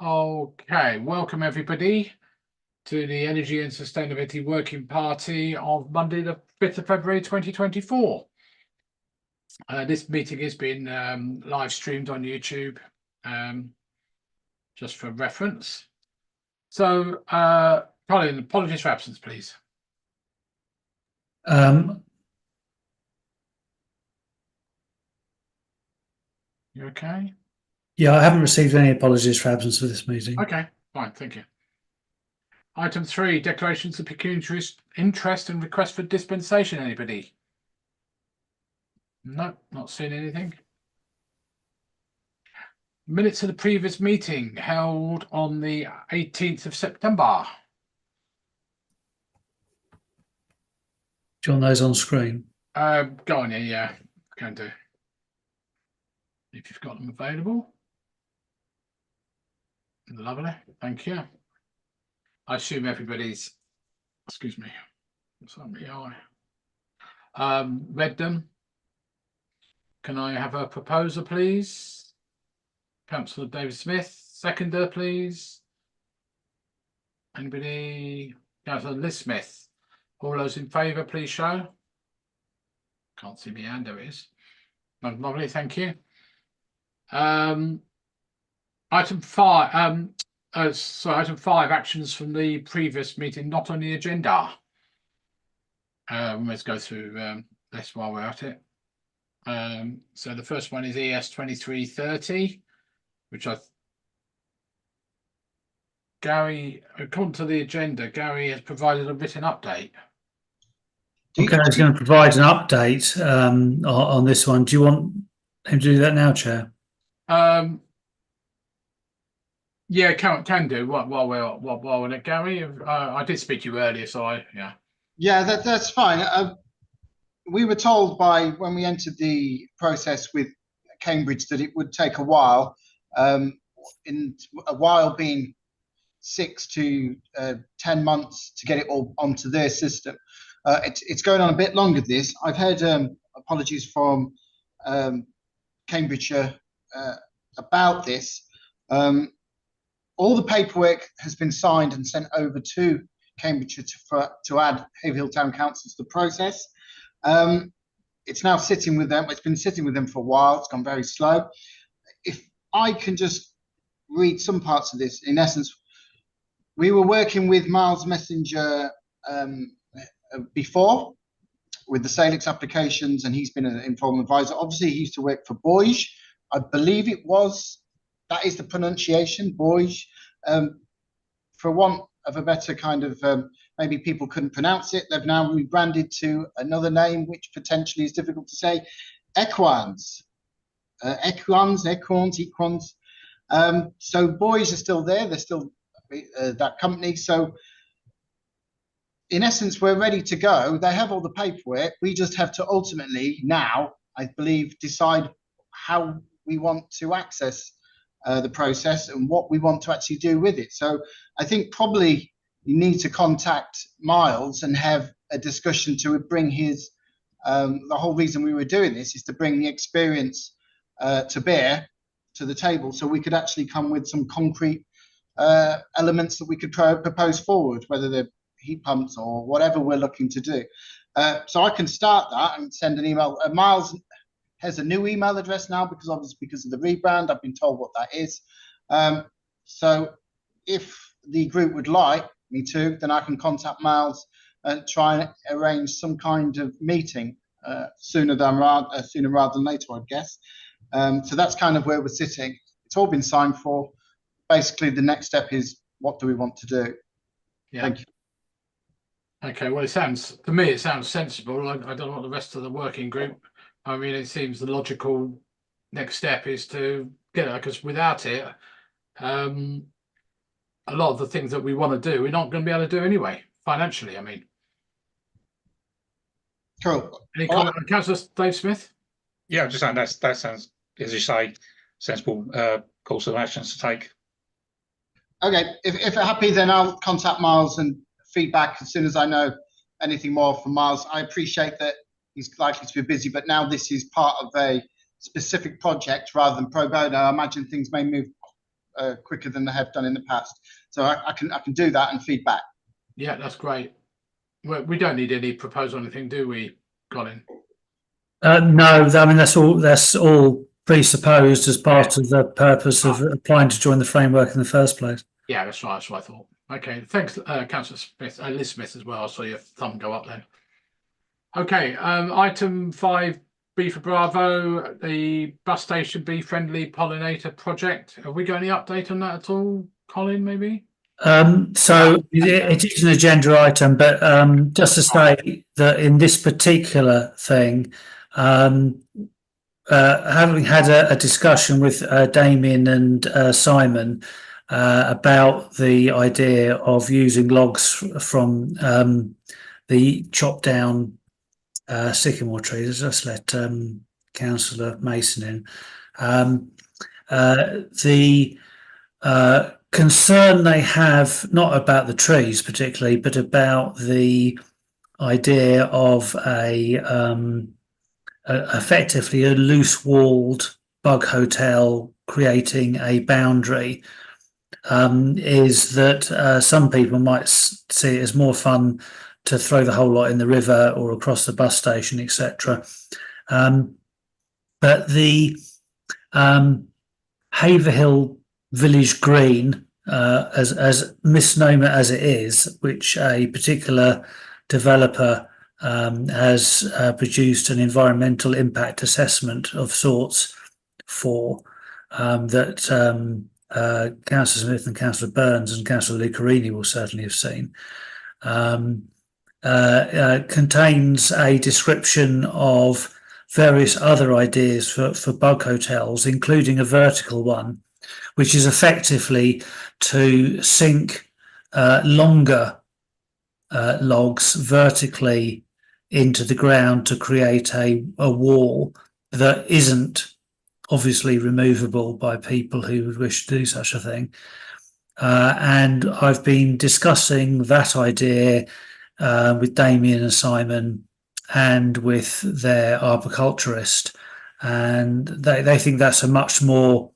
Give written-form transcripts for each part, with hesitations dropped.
Okay, welcome everybody to the Energy and Sustainability Working Party of Monday, the 5th of February 2024. This meeting has been live streamed on YouTube, just for reference. So, Colin, apologies for absence, please. You okay? Yeah, I haven't received any apologies for absence for this meeting. Okay, fine, thank you. Item 3, declarations of pecuniary interest and request for dispensation. Anybody? No, not seeing anything. Minutes of the previous meeting held on the 18th of September. Do you want those on screen? Go on, yeah, can do. If you've got them available. Lovely, thank you. I assume everybody's, excuse me, what's on my eye? Read them. Can I have a proposer, please? Councillor David Smith, seconder, please. Anybody? Councillor Liz Smith. All those in favour, please show. Can't see my hand, there it is. Lovely, thank you. Item 5. Item 5, actions from the previous meeting not on the agenda. Let's go through this while we're at it. So the first one is ES 2330, which Gary, according to the agenda, Gary has provided a written update. Okay, I was going to provide an update on this one. Do you want him to do that now, Chair? Yeah, can do. While we're on it, Gary. I did speak to you earlier, so yeah, that's fine. We were told when we entered the process with Cambridge that it would take a while. In a while being 6 to 10 months to get it all onto their system. It's going on a bit longer. This I've heard apologies from Cambridgeshire about this. All the paperwork has been signed and sent over to Cambridgeshire to add Haverhill Town Council to the process. It's now sitting with them. It's been sitting with them for a while. It's gone very slow. If I can just read some parts of this, in essence, we were working with Miles Messenger before with the Salix applications, and he's been an informal advisor. Obviously, he used to work for Boyge. I believe that is the pronunciation, Boyge. For want of a better kind of, maybe people couldn't pronounce it. They've now rebranded to another name, which potentially is difficult to say, Equans. Equans. So Boyge are still there. They're still that company. So in essence, we're ready to go. They have all the paperwork. We just have to ultimately now, I believe, decide how we want to access the process and what we want to actually do with it. So I think probably you need to contact Miles and have a discussion to bring his, the whole reason we were doing this is to bring the experience to bear to the table, so we could actually come with some concrete elements that we could propose forward, whether they're heat pumps or whatever we're looking to do. So I can start that and send an email. Miles has a new email address now because of the rebrand. I've been told what that is. So if the group would like me to, then I can contact Miles and try and arrange some kind of meeting sooner rather than later, I guess. So that's kind of where we're sitting. It's all been signed for. Basically, the next step is, what do we want to do? Yeah. Thank you. Okay, well, to me it sounds sensible. I don't know what the rest of the working group. I mean, it seems the logical next step is to get it, because without it, a lot of the things that we want to do, we're not going to be able to do anyway, financially, I mean. Cool. Any comment on Councillor Dave Smith? Yeah, just saying that sounds, as you say, sensible course of actions to take. Okay, if you're happy, then I'll contact Miles and feedback as soon as I know anything more from Miles. I appreciate that he's likely to be busy. But now this is part of a specific project rather than pro bono. I imagine things may move quicker than they have done in the past. So I can do that and feedback. Yeah, that's great. Well, we don't need any proposal or anything, do we, Colin? No, I mean that's all presupposed as part of the purpose of applying to join the framework in the first place. Yeah, that's right. That's what I thought. Okay, thanks, Councillor Smith, Liz Smith as well. I saw your thumb go up then. Okay, item 5B for Bravo, the bus station bee friendly pollinator project. Have we got any update on that at all, Colin? Maybe. So it is an agenda item, but just to say that in this particular thing, having had a discussion with Damien and Simon about the idea of using logs from the chopped down sycamore trees. Just let Councillor Mason in. The concern they have, not about the trees particularly, but about the idea of effectively a loose-walled bug hotel creating a boundary, is that some people might see it as more fun to throw the whole lot in the river or across the bus station, etc. But the Haverhill Village Green, as misnomer as it is, which a particular developer has produced an environmental impact assessment of sorts for, that Councillor Smith and Councillor Burns and Councillor Lucarini will certainly have seen, contains a description of various other ideas for bug hotels, including a vertical one, which is effectively to sink longer logs vertically into the ground to create a wall that isn't obviously removable by people who would wish to do such a thing. And I've been discussing that idea with Damien and Simon and with their arboriculturist, and they think that's a much more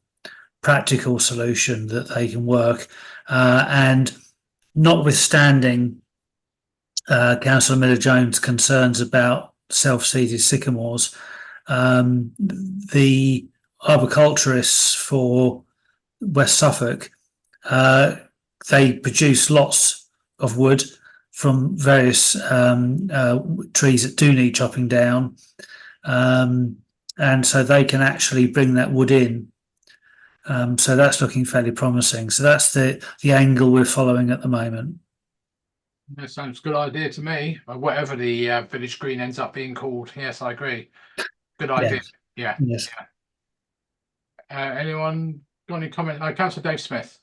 practical solution that they can work. And notwithstanding Councillor Miller-Jones' concerns about self-seeded sycamores, the arboriculturists for West Suffolk, they produce lots of wood from various trees that do need chopping down, and so they can actually bring that wood in. So that's looking fairly promising. So that's the angle we're following at the moment. That sounds a good idea to me. Whatever the village green ends up being called. Yes, I agree. Good idea. Yeah. Yes. Yeah. Anyone got any comment? Councillor Dave Smith.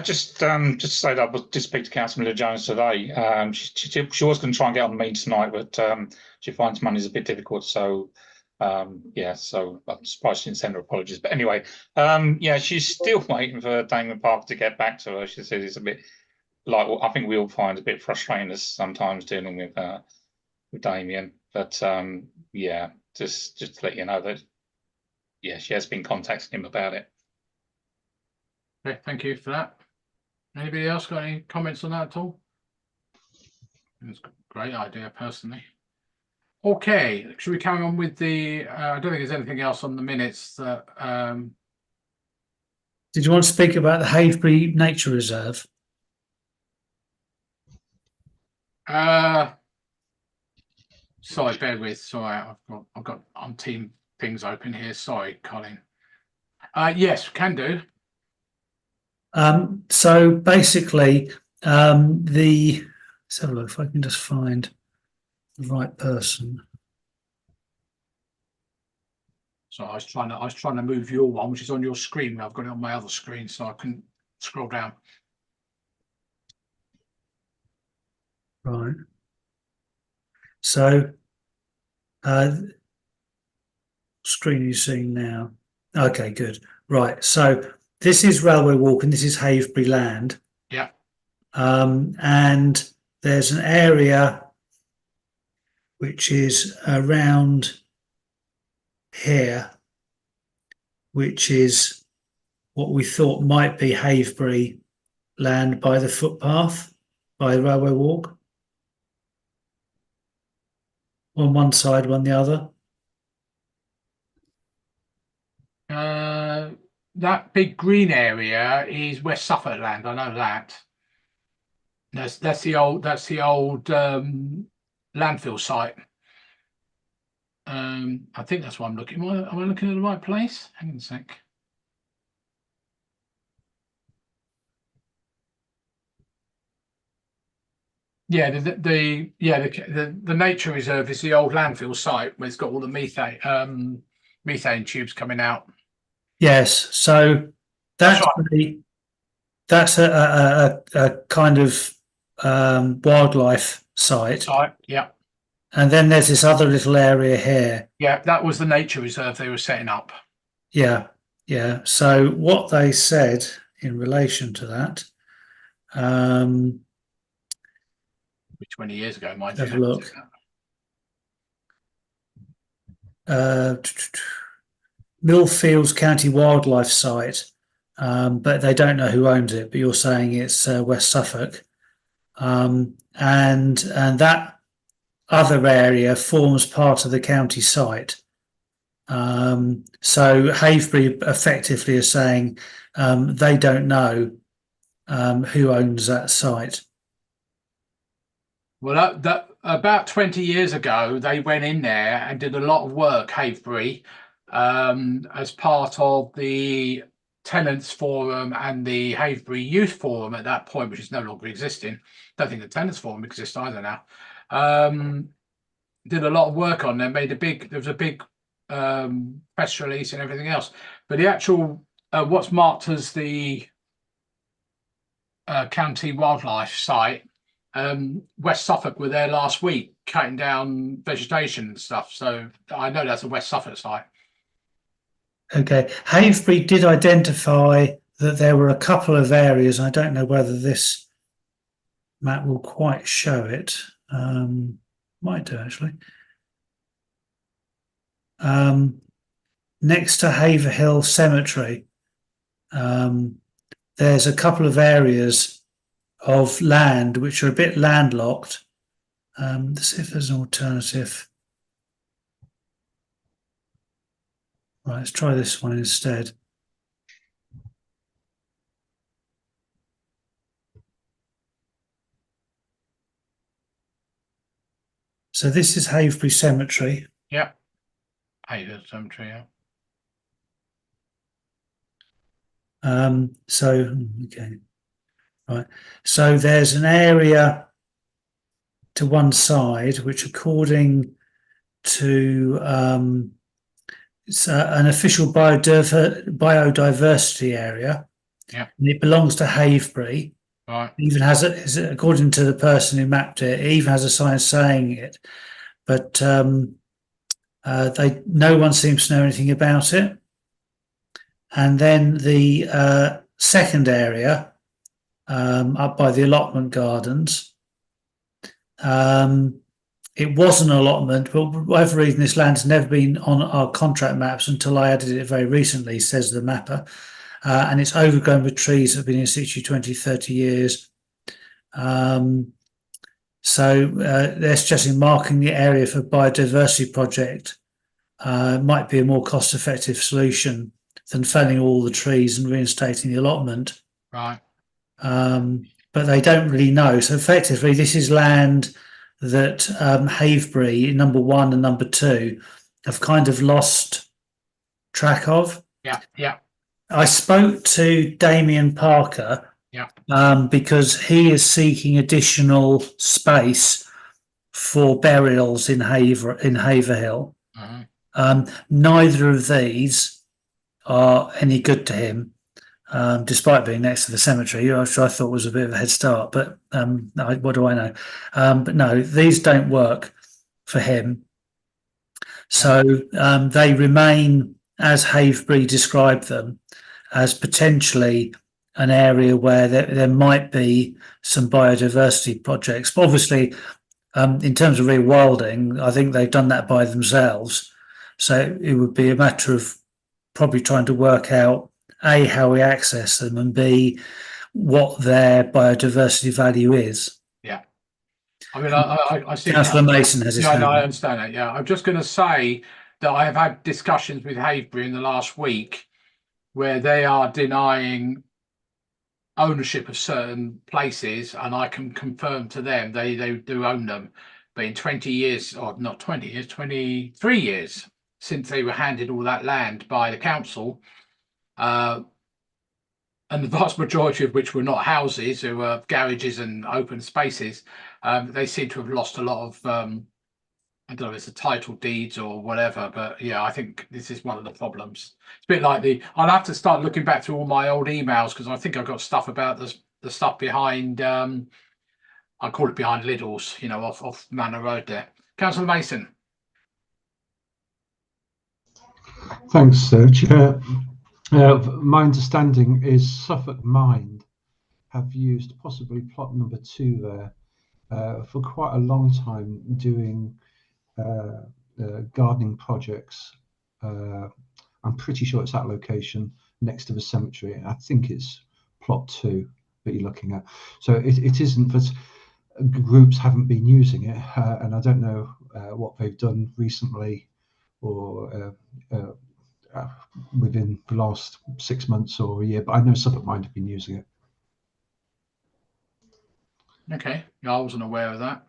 Just to say that I did speak to Councillor Miller-Jones today. She was going to try and get on the meeting tonight, but she finds money's a bit difficult. So yeah, so I'm surprised she didn't send her apologies. But anyway, yeah, she's still waiting for Damien Parker to get back to her. She said it's a bit like, I think we all find it a bit frustrating as sometimes dealing with Damien. But yeah, just to let you know that yeah, she has been contacting him about it. Okay, thank you for that. Anybody else got any comments on that at all? It's a great idea, personally. Okay, should we carry on with the? I don't think there's anything else on the minutes that. Did you want to speak about the Haverhill Nature Reserve? Sorry, bear with. Sorry, I've got team things open here. Sorry, Colin. Yes, can do. So basically, let's have a look if I can just find the right person. So I was trying to move your one, which is on your screen. I've got it on my other screen, so I couldn't scroll down. Right. So, screen you're seeing now. Okay, good. Right. So this is Railway Walk and this is Haverhill Land. Yeah. And there's an area which is around here, which is what we thought might be Haverhill land by the footpath, by the railway walk. On one side, one the other. That big green area is West Suffolk land. I know that. That's the old landfill site. I think that's what I'm looking. Am I looking at the right place? Hang on a sec. Yeah, the nature reserve is the old landfill site where it's got all the methane tubes coming out. Yes, so That's that's a kind of wildlife site, right. Yeah, and then there's this other little area here. yeah, that was the nature reserve they were setting up. Yeah, yeah. So what they said in relation to that, 20 years ago, mind have you. a look. Millfields County Wildlife Site, but they don't know who owns it. But you're saying it's West Suffolk, and that other area forms part of the county site. So Haverhill effectively is saying they don't know who owns that site. Well, that about 20 years ago, they went in there and did a lot of work, Haverhill, as part of the Tenants Forum and the Haverhill Youth Forum at that point, which is no longer existing. Don't think the Tenants Forum exists either now. Did a lot of work on there, there was a big press release and everything else. But the actual, what's marked as the county wildlife site, West Suffolk were there last week cutting down vegetation and stuff. So I know that's a West Suffolk site. Okay, Haverhill did identify that there were a couple of areas. I don't know whether this map will quite show it. Might do actually. Next to Haverhill Cemetery, there's a couple of areas of land which are a bit landlocked. Let's see if there's an alternative. Right, let's try this one instead. So this is Haverhill Cemetery. Yeah. Haverhill Cemetery, yeah. Okay. Right. So there's an area to one side, which according to it's an official biodiversity area. Yeah. And it belongs to Haverhill. Right. It even has according to the person who mapped it, it even has a sign saying it. But no one seems to know anything about it. And then the second area, up by the allotment gardens, it was an allotment, but for whatever reason, this land has never been on our contract maps until I added it very recently, says the mapper. And it's overgrown with trees that have been in situ 20, 30 years. So they're suggesting marking the area for biodiversity project might be a more cost-effective solution than felling all the trees and reinstating the allotment. Right. But they don't really know. So effectively, this is land that Haverhill, number 1 and number 2, have kind of lost track of. Yeah, yeah. I spoke to Damien Parker, yeah, because he is seeking additional space for burials in Haverhill. Mm-hmm. Neither of these are any good to him, despite being next to the cemetery, which I thought was a bit of a head start. But what do I know? But no, these don't work for him. So they remain, as Haverhill described them, as potentially an area where there might be some biodiversity projects. But obviously, In terms of rewilding, I think they've done that by themselves. So it would be a matter of probably trying to work out A, how we access them, and B, what their biodiversity value is. Yeah. I mean, I see. Councillor Mason has his Yeah, hand no, I up. understand that. Yeah, I'm just going to say that I have had discussions with Haverhill in the last week where they are denying ownership of certain places, and I can confirm to them they do own them. But in 20 years, or not 20 years, 23 years since they were handed all that land by the council, and the vast majority of which were not houses, they were garages and open spaces, they seem to have lost a lot of I don't know if it's the title deeds or whatever, but yeah, I think this is one of the problems. It's a bit like I'll have to start looking back through all my old emails because I think I've got stuff about the stuff behind, I call it behind Lidl's, off Manor Road there. Councillor Mason. Thanks, Chair. My understanding is Suffolk Mind have used possibly plot number 2 there for quite a long time doing gardening projects. I'm pretty sure it's that location next to the cemetery. I think it's plot 2 that you're looking at. So it isn't that groups haven't been using it, and I don't know what they've done recently or within the last 6 months or a year, but I know Suffolk Mind have been using it. Okay, yeah, I wasn't aware of that.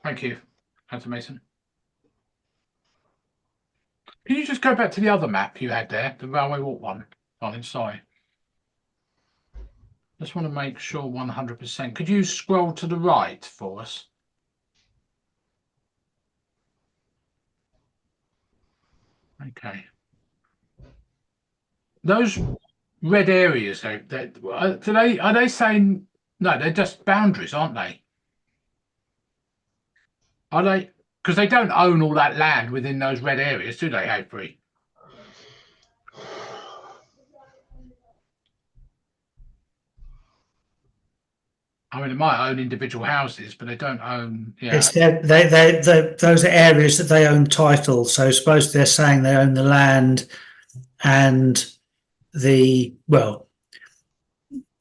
Thank you, Councillor Mason. Can you just go back to the other map you had there, the Railway Walk one? Colin, sorry. Just want to make sure 100%. Could you scroll to the right for us? Okay. Those red areas, though, are they saying no? They're just boundaries, aren't they? Are they? Because they don't own all that land within those red areas, do they, Haverhill? I mean, they might own individual houses, but they don't own. Yeah. It's those are areas that they own title. So suppose they're saying they own the land and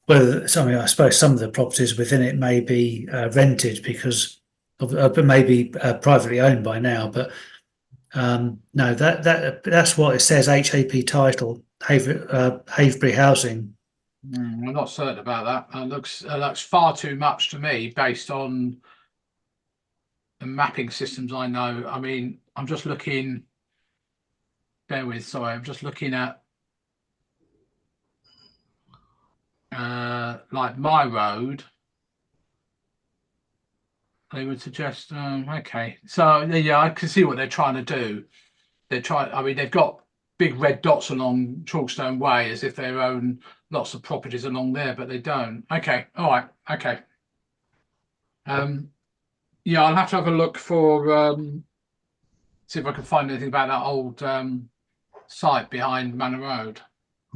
whether I suppose some of the properties within it may be rented because of maybe privately owned by now. But no, that's what it says. HAP title, Haverbury Housing. I'm not certain about that. It looks far too much to me based on the mapping systems I know. I mean, I'm just looking. Bear with, sorry, I'm just looking at like my road. They would suggest, okay, so yeah, I can see what they're trying to do. I mean, they've got big red dots along Chalkstone Way as if they own lots of properties along there, but they don't. Okay, all right, okay. Yeah, I'll have to have a look for see if I can find anything about that old site behind Manor Road.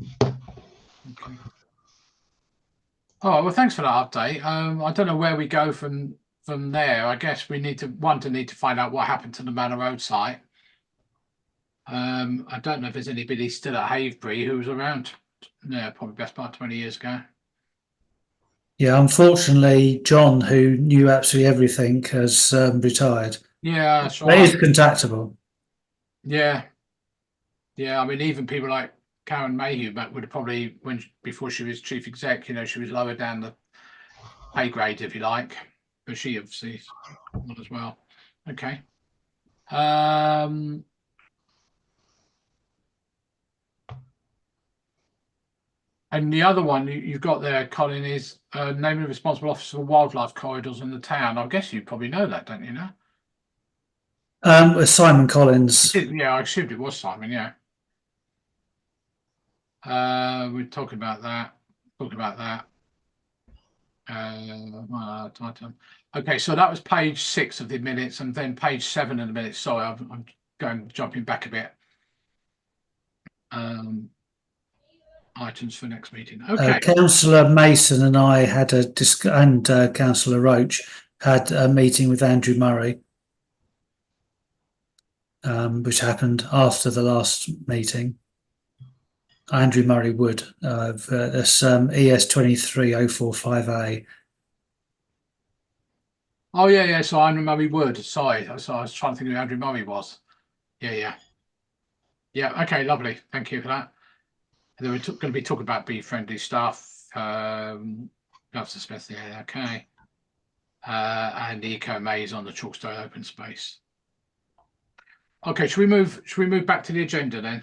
Okay. Oh well, thanks for that update. I don't know where we go from there. I guess we need to find out what happened to the Manor Road site. I don't know if there's anybody still at Haverbury who was around. Yeah, probably best part 20 years ago. Yeah, unfortunately, John, who knew absolutely everything, has retired. Yeah, that's But he right. is contactable. Yeah, yeah. I mean, even people like Karen Mayhew would have probably, before she was chief exec, she was lower down the pay grade, if you like, but she obviously not as well. Okay. And the other one you've got there, Colin, is name of the responsible officer for wildlife corridors in the town. I guess you probably know that, don't you know? Simon Collins. Yeah, I assumed it was Simon, yeah. We're talking about that. Okay, so that was page 6 of the minutes, and then page 7 of the minutes. Sorry, I'm jumping back a bit. Items for next meeting. Okay. Councillor Mason and I had and Councillor Roach had a meeting with Andrew Murray, which happened after the last meeting. Andrew Murray Wood, that's ES 23045A. Oh yeah, yeah. So Andrew Murray Wood. Sorry, so I was trying to think who Andrew Murray was. Yeah, yeah, yeah. Okay, lovely. Thank you for that. And then we're going to be talking about bee-friendly stuff. Gloves Smith. Yeah, okay. And the eco maze on the Chalkstone open space. Okay, should we move back to the agenda then?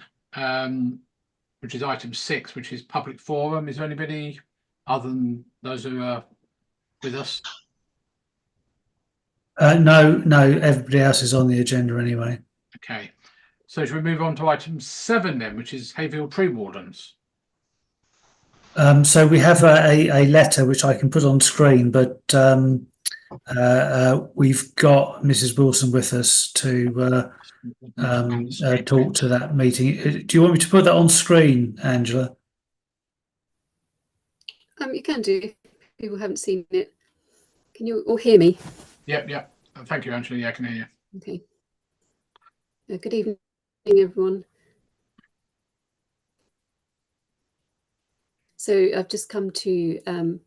Which is item 6, which is public forum. Is there anybody other than those who are with us? No, everybody else is on the agenda anyway. Okay, so should we move on to item 7 then, which is Haverhill tree wardens? So we have a letter which I can put on screen, but we've got Mrs. Wilson with us to talk to that meeting. Do you want me to put that on screen, Angela? You can do if people haven't seen it. Can you all hear me? Yep, yep. Thank you, Angela. Yeah, I can hear you. Okay. Good evening, everyone. So I've just come to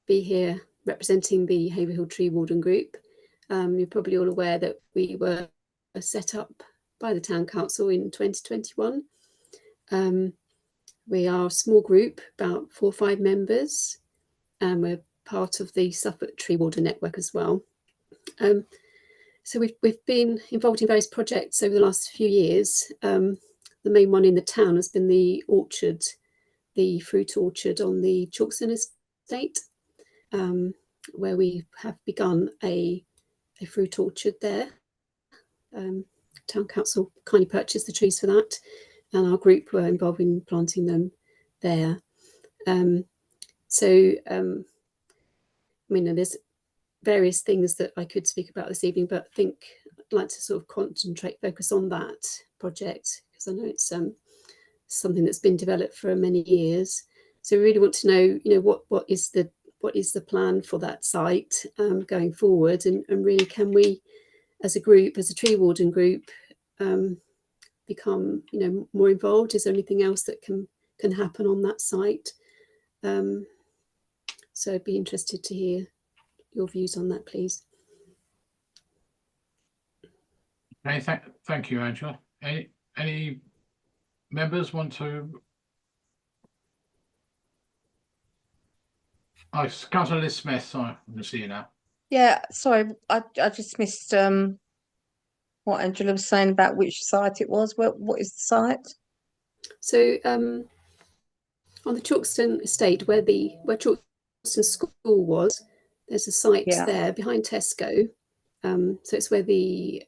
be here representing the Haverhill Tree Warden Group. You're probably all aware that we were set up by the Town Council in 2021. We are a small group, about 4 or 5 members, and we're part of the Suffolk Tree Warden Network as well. So we've been involved in various projects over the last few years. The main one in the town has been the orchard, the fruit orchard on the Chalkstone estate, where we have begun a fruit orchard there. Town Council kindly purchased the trees for that, and our group were involved in planting them there. I mean, there's various things that I could speak about this evening, but I think I'd like to sort of focus on that project, because I know it's something that's been developed for many years. So we really want to know, what is the plan for that site going forward, and really, can we, as a group, as a tree warden group, become more involved? Is there anything else that can happen on that site? So I'd be interested to hear your views on that, please. Okay, thank you, Angela. Any members want to? Oh, Councillor Liz Smith. Sorry, I'm going to see you now. Yeah, sorry, I just missed what Angela was saying about which site it was. What is the site? So on the Chalkstone estate, where Chalkstone School was, there's a site there behind Tesco. So it's where the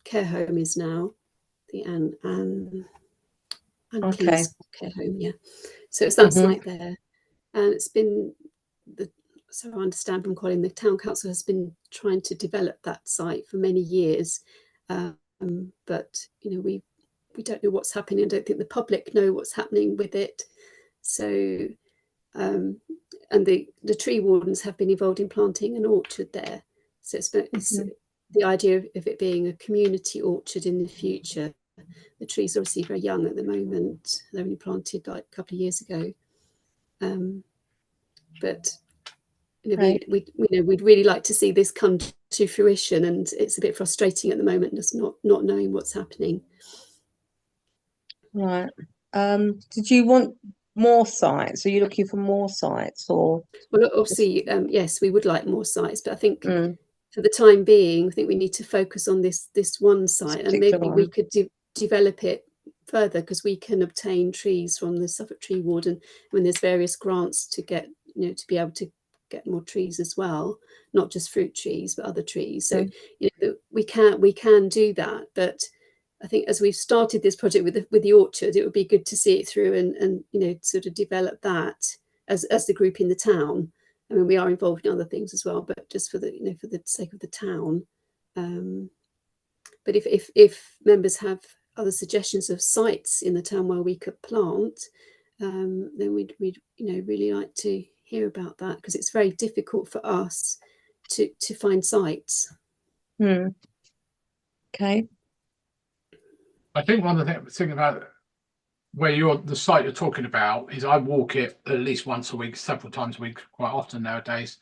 care home is now, the Anne Cleese care home. Yeah, so it's that site there, and it's been so I understand from Colin, the Town Council has been trying to develop that site for many years, but we don't know what's happening. I don't think the public know what's happening with it. So and the tree wardens have been involved in planting an orchard there. So it's the idea of it being a community orchard in the future. The trees are obviously very young at the moment. They're only planted like a couple of years ago. But we'd really like to see this come to fruition, and it's a bit frustrating at the moment just not knowing what's happening. Right. Did you want more sites? Are you looking for more sites, or? Well, obviously, yes, we would like more sites, but I think for the time being, I think we need to focus on this one site, and maybe we could develop it further, because we can obtain trees from the Suffolk Tree Warden when there's various grants to get, to be able to get more trees as well, not just fruit trees but other trees. So we can do that, but I think as we've started this project with the orchard, it would be good to see it through and sort of develop that as the group in the town. I mean, we are involved in other things as well, but just for the for the sake of the town. But if members have other suggestions of sites in the town where we could plant, then we'd really like to hear about that, because it's very difficult for us to find sites. Okay. I think one of the things about where the site you're talking about is I walk it at least once a week, several times a week, quite often nowadays.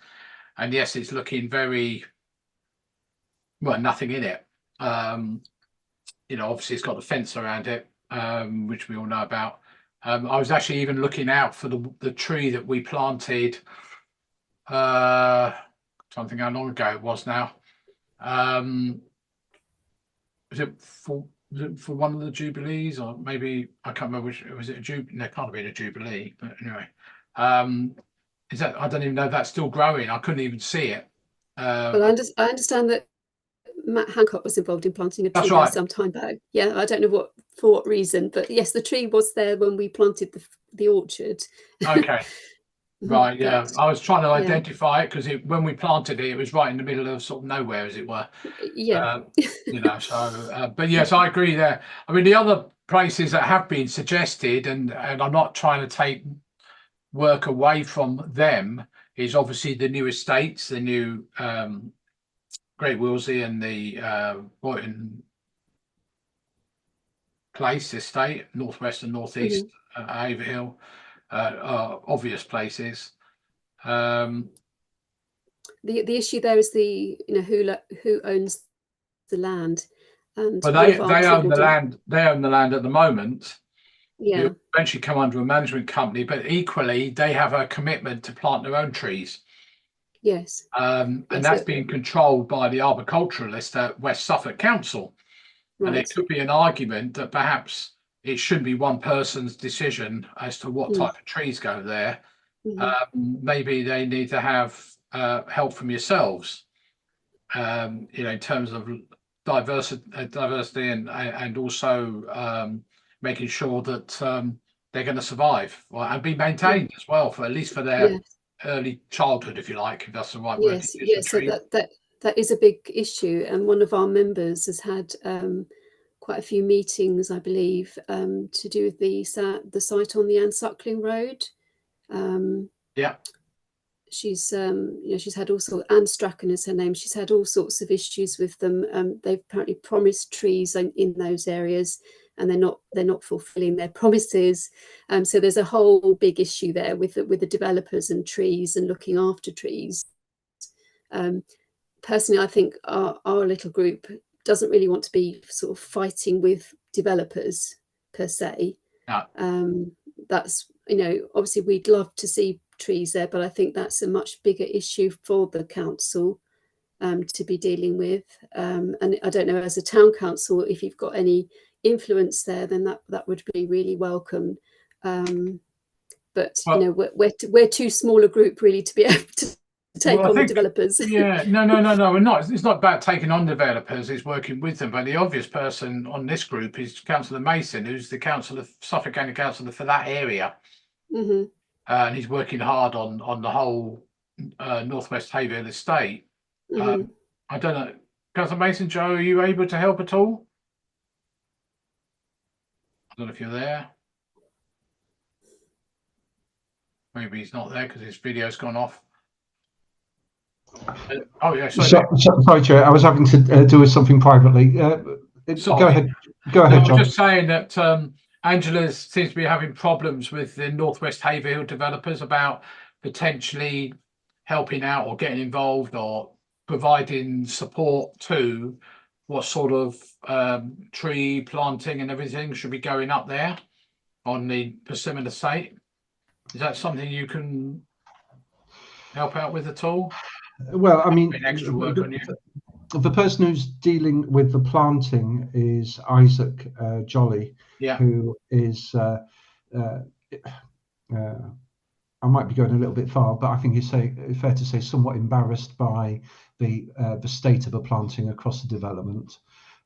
And yes, it's looking very, well, nothing in it. Obviously it's got the fence around it, which we all know about. I was actually even looking out for the tree that we planted, something how long ago it was now. Was it for one of the Jubilees, or maybe I can't remember which? Was it a Jubilee? No, it can't have been a Jubilee. But anyway, is that? I don't even know if that's still growing. I couldn't even see it. Well, I understand that Matt Hancock was involved in planting a tree That's there right. some time back. Yeah, I don't know for what reason, but yes, the tree was there when we planted the orchard. Okay. Right, yeah. But, I was trying to yeah. identify it because when we planted it, it was right in the middle of sort of nowhere, as it were. Yeah. But yes, I agree there. I mean, the other places that have been suggested, and I'm not trying to take work away from them, is obviously the new estates, the new Great Willesey and the Boyton Place estate, northwest and northeast, Haverhill, are obvious places. The issue there is who owns the land, and But one of they our own the land. They own the land at the moment. Yeah, You eventually come under a management company, but equally they have a commitment to plant their own trees. yes, And yes, that's being controlled by the arboriculturalist at West Suffolk Council. And there right. could be an argument that perhaps it shouldn't be one person's decision as to what type of trees go there. Maybe they need to have help from yourselves, in terms of diversity and also making sure that they're going to survive and be maintained as well, for at least for their early childhood, if you like, if that's the right word to use. Yes. So that is a big issue, and one of our members has had quite a few meetings, I believe, to do with the site on the Anne Suckling Road. She's she's had all sorts. Anne Strachan is her name. She's had all sorts of issues with them. They've apparently promised trees in those areas, and they're not fulfilling their promises. So there's a whole big issue there with the developers and trees and looking after trees. Personally, I think our little group doesn't really want to be sort of fighting with developers per se. That's, obviously we'd love to see trees there, but I think that's a much bigger issue for the council to be dealing with. And I don't know, as a town council, if you've got any influence there, then that would be really welcome. But we're too small a group really to be able to take on the developers. Yeah, no, we're not. It's not about taking on developers, it's working with them. But the obvious person on this group is Councillor Mason, who's the Suffolk County Councillor for that area. And he's working hard on the whole Northwest Haverhill estate. I don't know, Councillor Mason, Joe, are you able to help at all? I don't know if you're there. Maybe he's not there because his video's gone off. Oh yeah, sorry, Chair. I was having to do something privately. Go ahead, no, John. I'm just saying that Angela seems to be having problems with the Northwest Haverhill developers about potentially helping out or getting involved or providing support to what sort of tree planting and everything should be going up there on the Persimmon estate. Is that something you can help out with at all? Well, I mean, extra work on you. The person who's dealing with the planting is Isaac Jolly, who is, I might be going a little bit far, but I think it's fair to say somewhat embarrassed by the state of the planting across the development.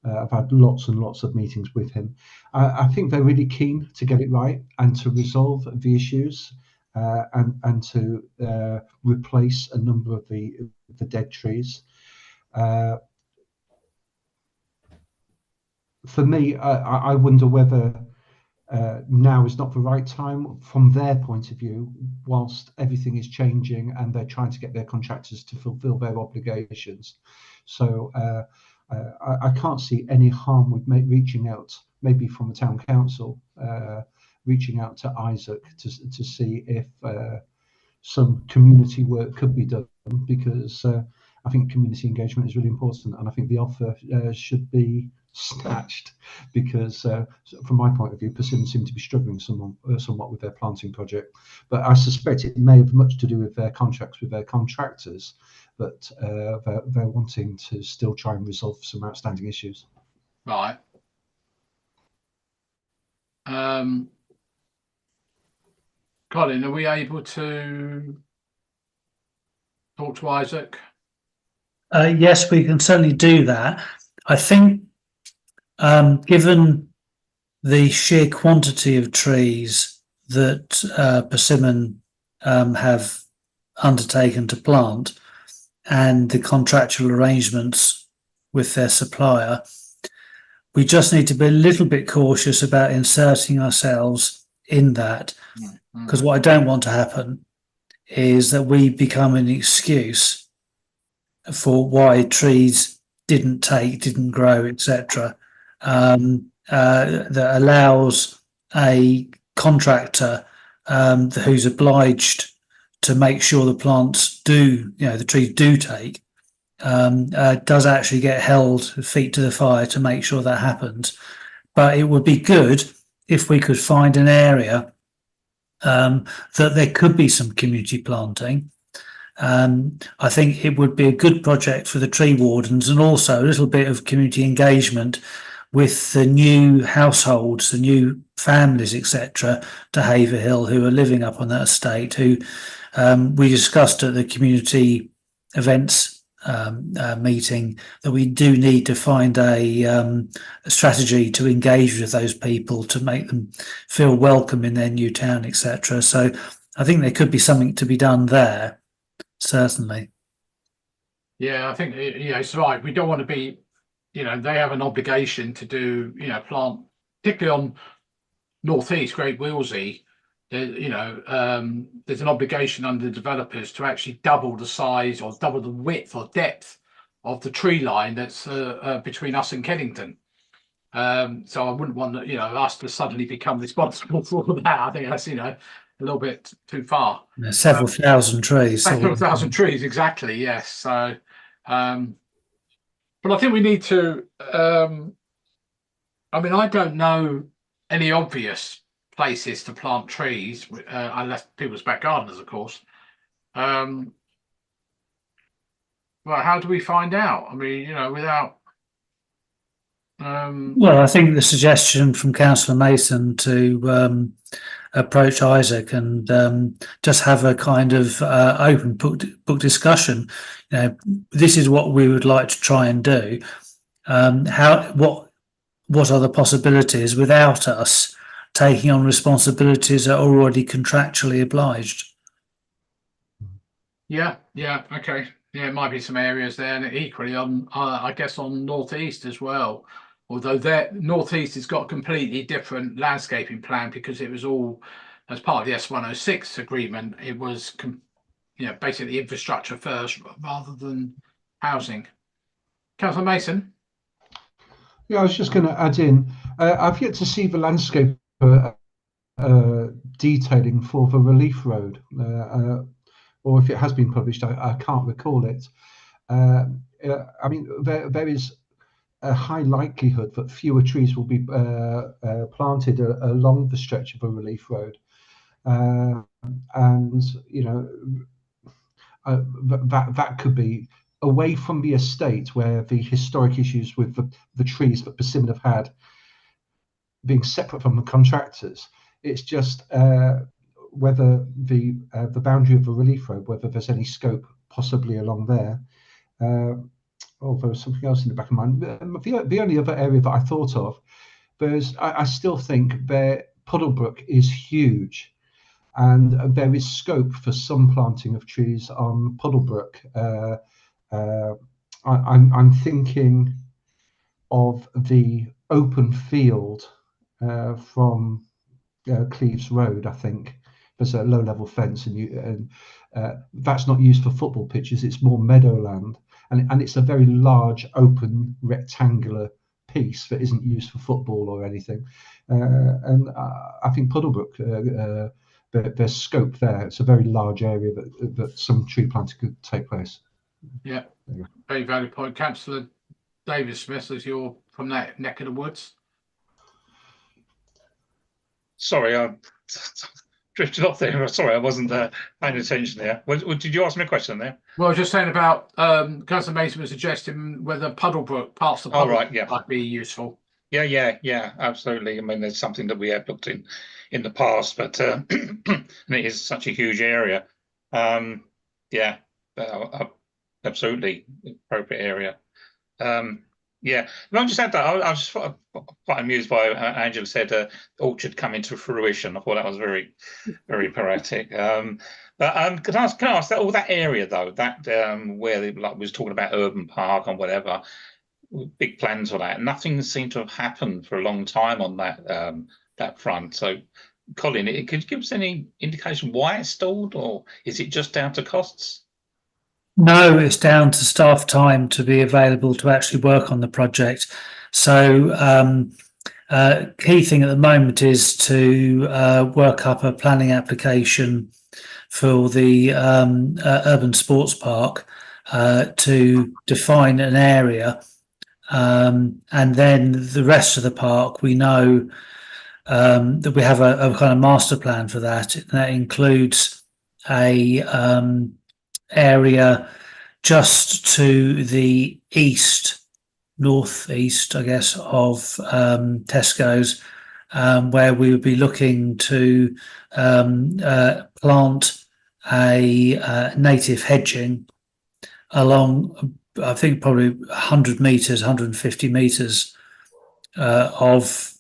I've had lots and lots of meetings with him. I think they're really keen to get it right and to resolve the issues and to replace a number of the dead trees. For me, I wonder whether now is not the right time from their point of view, whilst everything is changing and they're trying to get their contractors to fulfil their obligations. So I can't see any harm with reaching out, maybe from the town council, reaching out to Isaac to see if some community work could be done, because I think community engagement is really important, and I think the offer should be snatched, because from my point of view, Persimmon seem to be struggling somewhat with their planting project. But I suspect it may have much to do with their contracts with their contractors, but they're wanting to still try and resolve some outstanding issues. Right. Colin, are we able to talk to Isaac? Yes, we can certainly do that. I think, given the sheer quantity of trees that Persimmon have undertaken to plant, and the contractual arrangements with their supplier, we just need to be a little bit cautious about inserting ourselves in that, because what I don't want to happen is that we become an excuse for why trees didn't grow, etc. That allows a contractor who's obliged to make sure the plants do, the trees do take, does actually get held feet to the fire to make sure that happens. But it would be good if we could find an area that there could be some community planting. I think it would be a good project for the tree wardens, and also a little bit of community engagement with the new households, the new families, etc., to Haverhill, who are living up on that estate, who we discussed at the community events meeting, that we do need to find a strategy to engage with those people, to make them feel welcome in their new town, etc. So I think there could be something to be done there, certainly. Yeah, I think it's right. We don't want to be, they have an obligation to do, plant, particularly on northeast Great Willsey. There's an obligation under the developers to actually double the size or double the width or depth of the tree line that's between us and Kennington. So I wouldn't want us to suddenly become responsible for that. I think that's a little bit too far. Several thousand trees. Several thousand trees, exactly. Yes. So, but I think we need to. I don't know any obvious places to plant trees, unless people's back gardeners, of course. Well, how do we find out? Without. Well, I think the suggestion from Councillor Mason to approach Isaac and just have a kind of open book discussion. This is what we would like to try and do. What are the possibilities without us taking on responsibilities that are already contractually obliged? Yeah. Okay. Yeah, it might be some areas there, and equally on, I guess, on northeast as well. Although northeast has got a completely different landscaping plan, because it was all as part of the S106 agreement. It was, basically infrastructure first rather than housing. Councillor Mason. Yeah, I was just going to add in. I've yet to see the landscape detailing for the relief road, or if it has been published, I can't recall it. There is a high likelihood that fewer trees will be planted along the stretch of a relief road, and that could be away from the estate, where the historic issues with the trees that Persimmon have had being separate from the contractors. It's just whether the boundary of the relief road, whether there's any scope possibly along there. There's something else in the back of mind. The only other area that I thought of, I still think Puddlebrook is huge, and there is scope for some planting of trees on Puddlebrook. I'm thinking of the open field from Cleves Road, I think. There's a low-level fence, and that's not used for football pitches. It's more meadowland, and it's a very large, open, rectangular piece that isn't used for football or anything. And I think Puddlebrook, there's scope there. It's a very large area that some tree planting could take place. Yeah, very valid point. Councillor David Smith, as you're from that neck of the woods. Sorry, I drifted off there. Sorry, I wasn't paying attention there. Did you ask me a question there? Well, I was just saying about Councillor Mason was suggesting whether Puddlebrook, parts of Oh, Puddlebrook right, yeah. might be useful. Yeah, absolutely. I mean, there's something that we have looked in the past, but and it is such a huge area. Yeah, absolutely appropriate area. Yeah, but I just had that. I was just quite amused by Angela said orchard coming to fruition. I thought that was very, very poetic. But can I ask that all that area though, that where like we was talking about urban park and whatever, big plans for that. Nothing seemed to have happened for a long time on that that front. So, Colin, could you give us any indication why it's stalled, or is it just down to costs? No, it's down to staff time to be available to actually work on the project. So, key thing at the moment is to work up a planning application for the urban sports park to define an area, and then the rest of the park we know that we have a kind of master plan for that. That includes a area just to the northeast, I guess, of Tesco's, where we would be looking to plant a native hedging along, I think, probably 100 metres, 150 metres of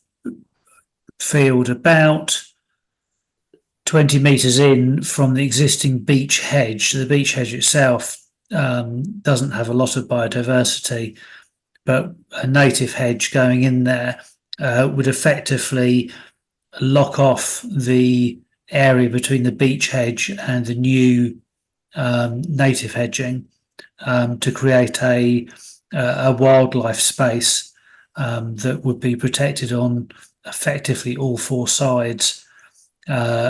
field, about 20 metres in from the existing beech hedge. The beech hedge itself doesn't have a lot of biodiversity, but a native hedge going in there would effectively lock off the area between the beech hedge and the new native hedging to create a wildlife space that would be protected on effectively all four sides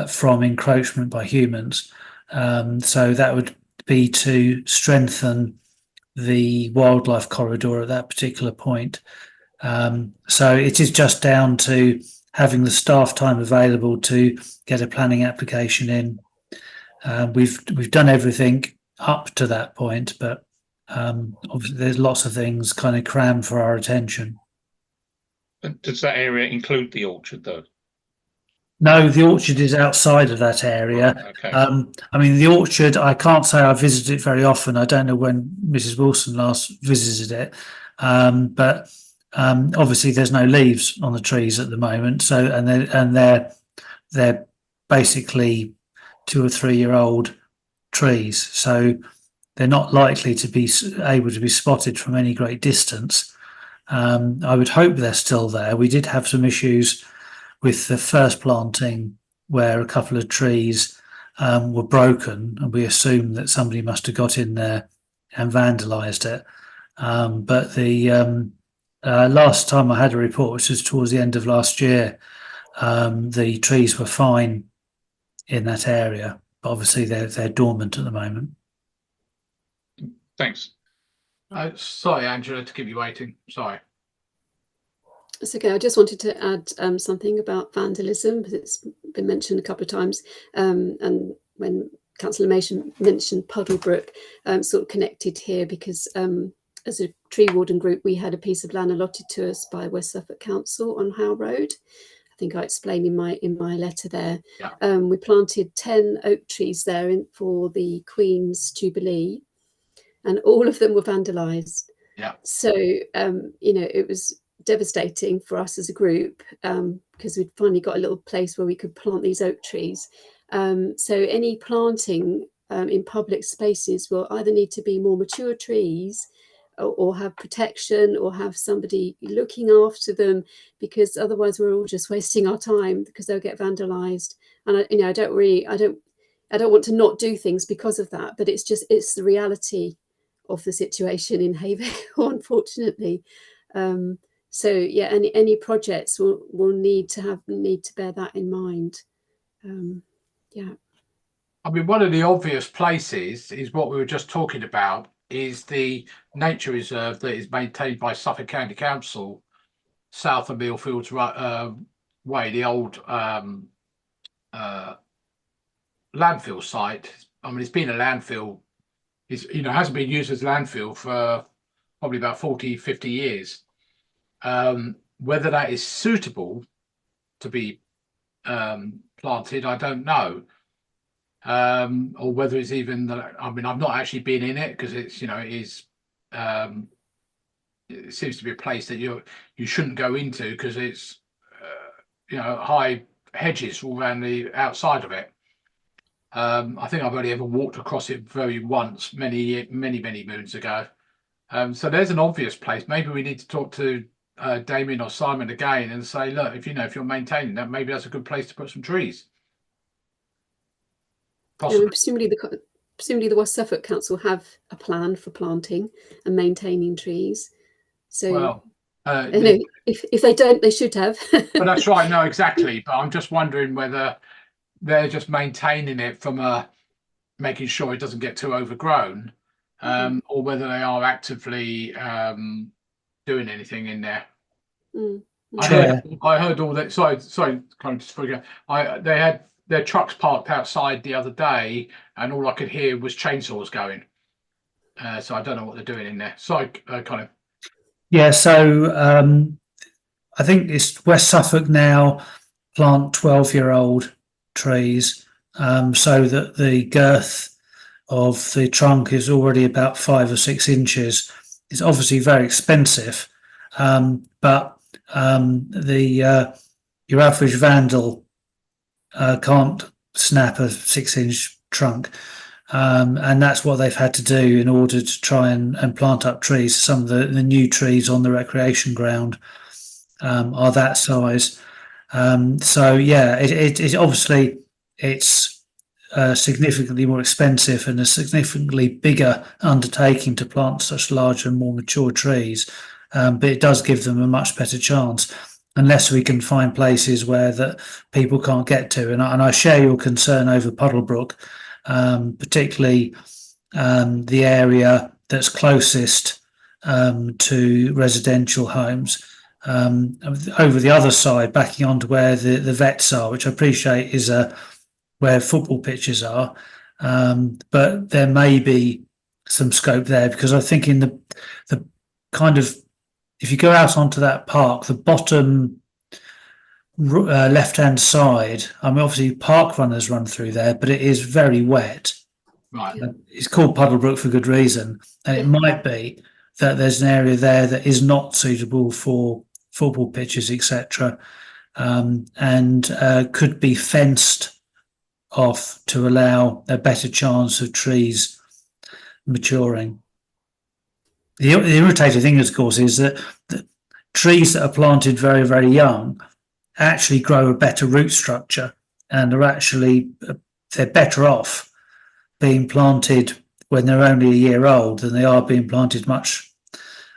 from encroachment by humans. So that would be to strengthen the wildlife corridor at that particular point. So it is just down to having the staff time available to get a planning application in. We've done everything up to that point, but obviously there's lots of things kind of crammed for our attention. Does that area include the orchard though? No, the orchard is outside of that area. Right, okay. I mean, the orchard, I can't say I visit it very often. I don't know when Mrs. Wilson last visited it, but obviously there's no leaves on the trees at the moment. So, and they're basically 2 or 3 year old trees, so they're not likely to be able to be spotted from any great distance. I would hope they're still there. We did have some issues with the first planting where a couple of trees were broken, and we assumed that somebody must have got in there and vandalised it. But the last time I had a report, which was towards the end of last year, the trees were fine in that area. But obviously they're dormant at the moment. Thanks. Sorry, Angela, to keep you waiting. Sorry. It's okay. I just wanted to add something about vandalism, because it's been mentioned a couple of times. And when Councillor Mason mentioned Puddlebrook, sort of connected here, because as a tree warden group, we had a piece of land allotted to us by West Suffolk Council on Howe Road. I think I explained in my letter there. Yeah. We planted 10 oak trees there for the Queen's Jubilee, and all of them were vandalised. Yeah. So it was devastating for us as a group, because we'd finally got a little place where we could plant these oak trees. So any planting in public spaces will either need to be more mature trees, or have protection or have somebody looking after them, because otherwise we're all just wasting our time because they'll get vandalized. And I don't want to not do things because of that, but it's the reality of the situation in Haverhill, unfortunately. So yeah, any projects will need to bear that in mind. Yeah. I mean, one of the obvious places is what we were just talking about, is the nature reserve that is maintained by Suffolk County Council, south of Millfields Way, the old landfill site. I mean, it's been a landfill. It's, hasn't been used as landfill for probably about 40, 50 years. Whether that is suitable to be planted, I don't know. Or whether it's even I mean, I've not actually been in it, because it's, it seems to be a place that you shouldn't go into, because it's high hedges all around the outside of it. I think I've only ever walked across it once, many moons ago. So there's an obvious place. Maybe we need to talk to Damien or Simon again and say, look, if you're maintaining that, maybe that's a good place to put some trees. Possibly. Presumably the West Suffolk Council have a plan for planting and maintaining trees. So if they don't, they should have. But that's right. No, exactly. But I'm just wondering whether they're just maintaining it from making sure it doesn't get too overgrown, or whether they are actively doing anything in there. I heard all that. Sorry, kind of just forget. They had their trucks parked outside the other day, and all I could hear was chainsaws going. So I don't know what they're doing in there. Sorry, kind of. Yeah, so I think it's West Suffolk now plant 12-year-old trees, so that the girth of the trunk is already about 5 or 6 inches. It's obviously very expensive, but your average vandal can't snap a 6-inch trunk. And that's what they've had to do in order to try and plant up trees. Some of the new trees on the recreation ground are that size. So yeah, it obviously it's significantly more expensive and a significantly bigger undertaking to plant such large and more mature trees, but it does give them a much better chance, unless we can find places where that people can't get to. And I share your concern over Puddlebrook, particularly the area that's closest to residential homes. Over the other side, backing onto where the vets are, which I appreciate is where football pitches are, but there may be some scope there, because I think in the kind of, if you go out onto that park, the bottom left-hand side, I mean, obviously park runners run through there, but it is very wet. Right. It's called Puddlebrook for good reason, and it might be that there's an area there that is not suitable for football pitches, etc., and could be fenced off to allow a better chance of trees maturing. The irritating thing, of course, is that the trees that are planted very, very young actually grow a better root structure, and they're better off being planted when they're only a year old than they are being planted much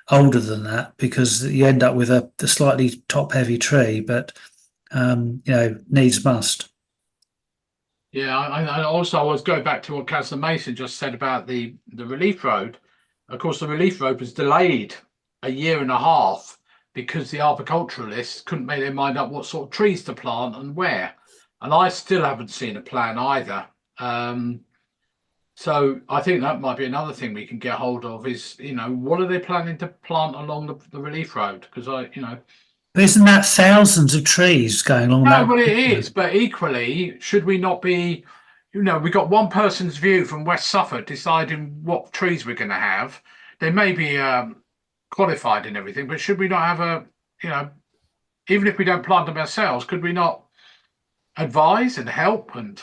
older than that, because you end up with a slightly top-heavy tree, but needs must. Yeah, I also was going back to what Councillor Mason just said about the relief road. Of course, the relief road was delayed a year and a half because the arboriculturalists couldn't make their mind up what sort of trees to plant and where. And I still haven't seen a plan either. So I think that might be another thing we can get hold of is, what are they planning to plant along the relief road? Because But isn't that thousands of trees going along that? No, but it is. But equally, should we not be, we got one person's view from West Suffolk deciding what trees we're going to have. They may be qualified and everything, but should we not have even if we don't plant them ourselves, could we not advise and help? And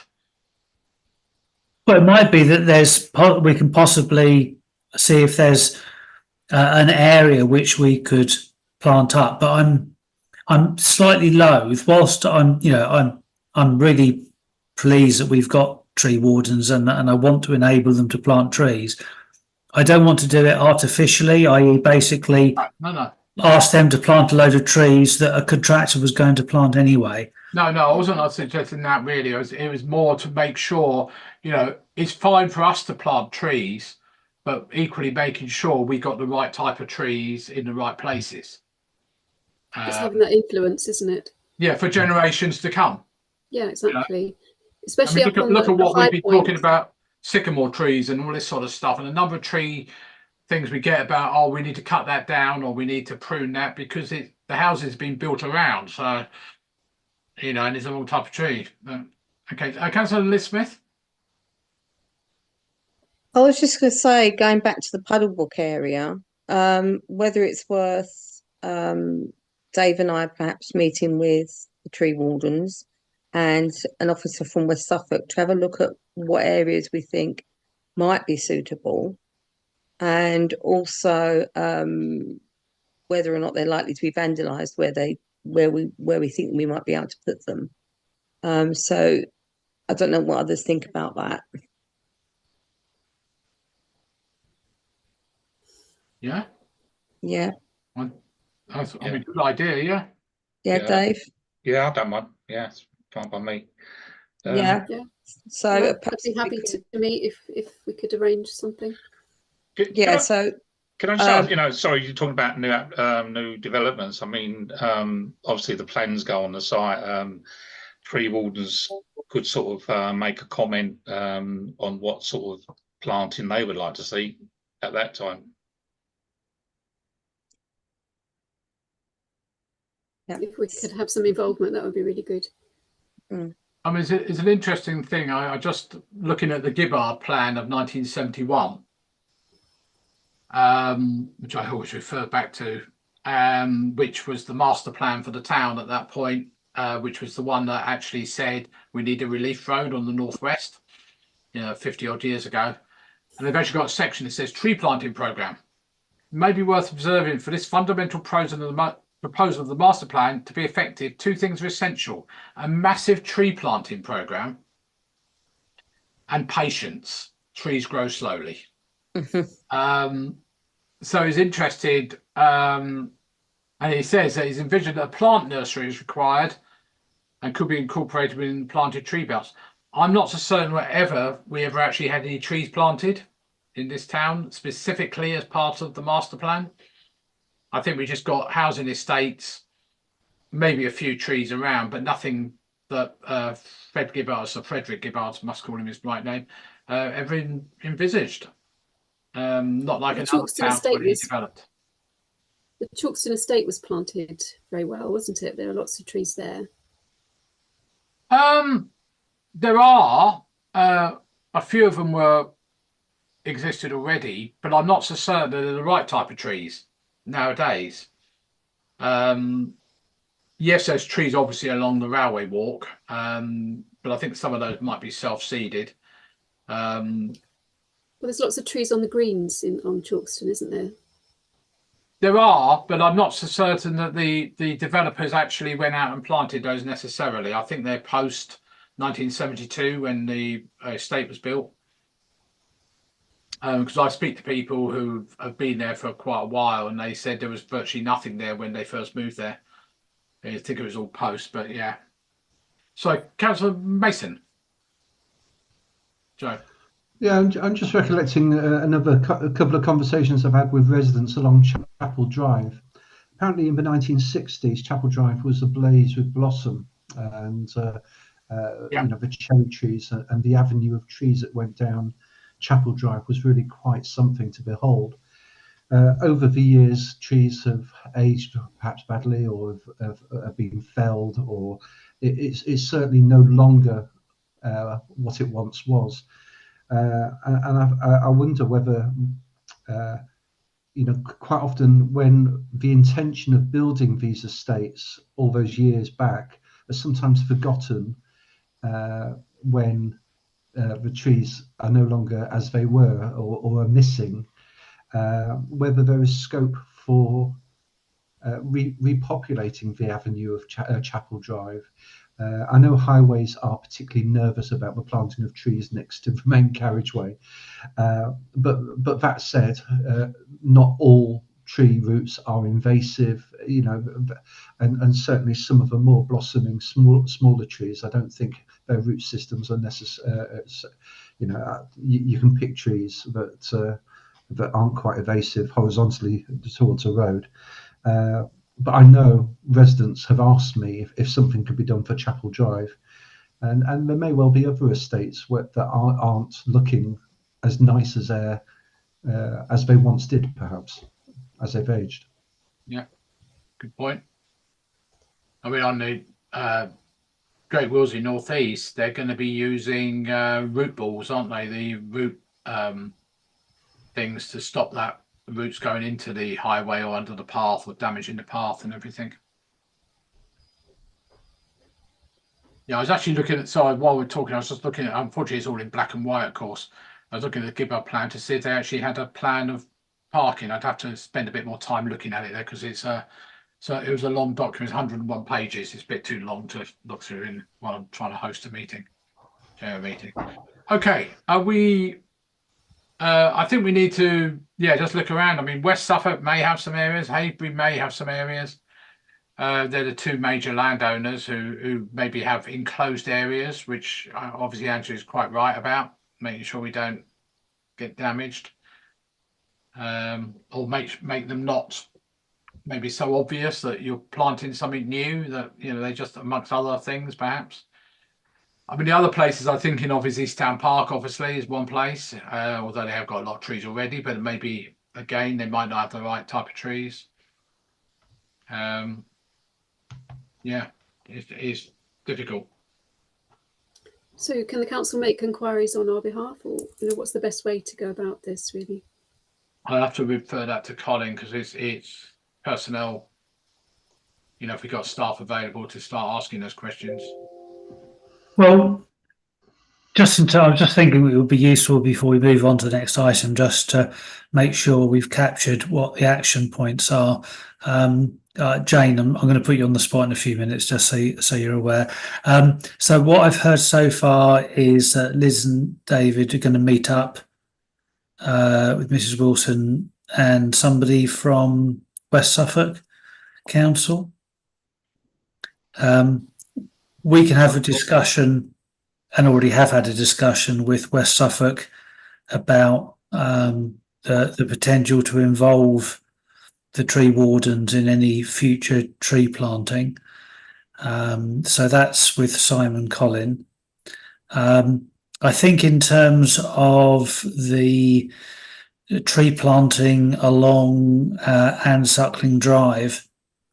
well, it might be that we can possibly see if there's an area which we could plant up. But I'm slightly loath, whilst I'm really pleased that we've got tree wardens and I want to enable them to plant trees. I don't want to do it artificially, i.e. basically No. ask them to plant a load of trees that a contractor was going to plant anyway. No, I wasn't not suggesting that really. It was more to make sure, it's fine for us to plant trees, but equally making sure we got the right type of trees in the right places. It's having that influence, isn't it? Yeah, for generations to come. Yeah, exactly. I Especially mean, up on look at what the high we've been talking points. about, sycamore trees and all this sort of stuff, and a number of tree things we get about, oh, we need to cut that down or we need to prune that because the house has been built around. So, and it's the wrong type of tree. Okay, Councillor Liz Smith. I was just going to say, going back to the puddle book area, whether it's worth Dave and I perhaps meeting with the tree wardens and an officer from West Suffolk to have a look at what areas we think might be suitable, and also whether or not they're likely to be vandalised where we think we might be able to put them. So I don't know what others think about that. Yeah. Yeah. I mean, good idea. Yeah, Dave. Yeah, I don't mind. Yeah, it's fine by me. Yeah. So I'd be happy to meet if we could arrange something. Can I just ask, sorry, you're talking about new developments. I mean, obviously the plans go on the site. Tree wardens could sort of make a comment on what sort of planting they would like to see at that time. Yeah. If we could have some involvement, that would be really good. I mean, it's an interesting thing. I just looking at the Gibbard plan of 1971, which I always refer back to, which was the master plan for the town at that point, which was the one that actually said we need a relief road on the northwest, 50 odd years ago. And they've actually got a section that says tree planting programme. It may be worth observing for this fundamental proposal of the master plan to be effective, two things are essential: a massive tree planting programme and patience. Trees grow slowly. So he's interested, and he says that he's envisioned that a plant nursery is required and could be incorporated within planted tree belts. I'm not so certain whether we ever actually had any trees planted in this town specifically as part of the master plan. I think we just got housing estates, maybe a few trees around, but nothing that Frederick Gibbard, must call him his right name, ever envisaged. Not like another town already developed. The Chalkston estate was planted very well, wasn't it? There are lots of trees there. There are a few of them existed already, but I'm not so certain that they're the right type of trees nowadays. Yes, there's trees obviously along the railway walk, but I think some of those might be self-seeded. Well, there's lots of trees on the greens on Chalkston, isn't there? There are, but I'm not so certain that the developers actually went out and planted those necessarily. I think they're post 1972 when the estate was built. Because I speak to people who have been there for quite a while, and they said there was virtually nothing there when they first moved there. I think it was all post, but yeah. So, Councillor Mason. Joe. Yeah, I'm just recollecting a couple of conversations I've had with residents along Chapel Drive. Apparently, in the 1960s, Chapel Drive was ablaze with blossom, and the cherry trees and the avenue of trees that went down Chapel Drive was really quite something to behold. Over the years, trees have aged perhaps badly, or have been felled, or it's certainly no longer what it once was. And I wonder whether, quite often when the intention of building these estates all those years back are sometimes forgotten when the trees are no longer as they were or are missing. whether there is scope for repopulating the avenue of Chapel Drive. I know highways are particularly nervous about the planting of trees next to the main carriageway, but that said, not all tree roots are invasive, you know, and certainly some of the more blossoming smaller trees, I don't think their root systems are necessary. You know, you can pick trees that aren't quite invasive horizontally towards a road. But I know residents have asked me if something could be done for Chapel Drive, and there may well be other estates that aren't looking as nice as they once did, perhaps, as they've aged. Yeah, good point. I mean, on the Great Willesey North East, they're going to be using root balls, aren't they? The root things to stop that roots going into the highway or under the path or damaging the path and everything. Yeah, I was actually looking at, so while we're talking, I was just looking at, unfortunately it's all in black and white, of course. I was looking at the GitHub plan to see if they actually had a plan of parking. I'd have to spend a bit more time looking at it there because it's so it was a long document, 101 pages. It's a bit too long to look through while I'm trying to host a meeting, chair a meeting. Okay, are we I think we need to, just look around. I mean, West Suffolk may have some areas, Haverhill may have some areas. They're the two major landowners who maybe have enclosed areas, which obviously Andrew is quite right about, making sure we don't get damaged. Or make them not maybe so obvious that you're planting something new that, you know, they just, amongst other things, perhaps. I mean, the other places I'm thinking of is East Town Park, obviously, is one place, although they have got a lot of trees already, but maybe, again, they might not have the right type of trees. Yeah, it is difficult. So can the council make inquiries on our behalf, or what's the best way to go about this, really? I'll have to refer that to Colin because it's personnel. You know, if we've got staff available to start asking those questions. Well, just in time, I was just thinking it would be useful before we move on to the next item, just to make sure we've captured what the action points are. Jane, I'm going to put you on the spot in a few minutes, just so you're aware. So what I've heard so far is that Liz and David are going to meet up with Mrs. Wilson and somebody from West Suffolk Council. We can have a discussion, and already have had a discussion with West Suffolk about the potential to involve the tree wardens in any future tree planting. So that's with Simon Collin. I think in terms of the tree planting along Anne Suckling Drive,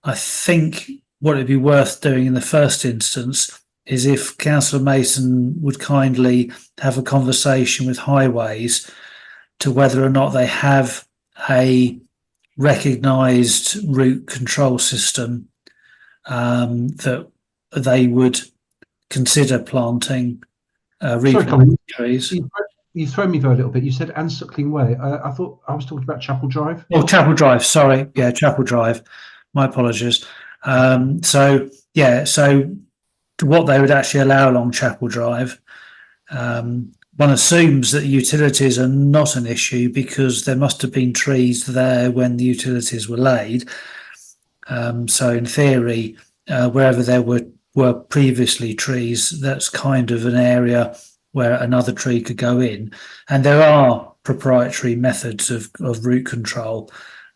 I think what it'd be worth doing in the first instance is if Councillor Mason would kindly have a conversation with Highways to whether or not they have a recognised route control system that they would consider planting replanting trees. You throw me there a little bit. You said Anne Suckling Way. I thought I was talking about Chapel Drive. Oh, Chapel Drive. Sorry. Yeah, Chapel Drive. My apologies. So what they would actually allow along Chapel Drive, one assumes that utilities are not an issue because there must have been trees there when the utilities were laid. So in theory, wherever there were previously trees, that's kind of an area where another tree could go in. And there are proprietary methods of root control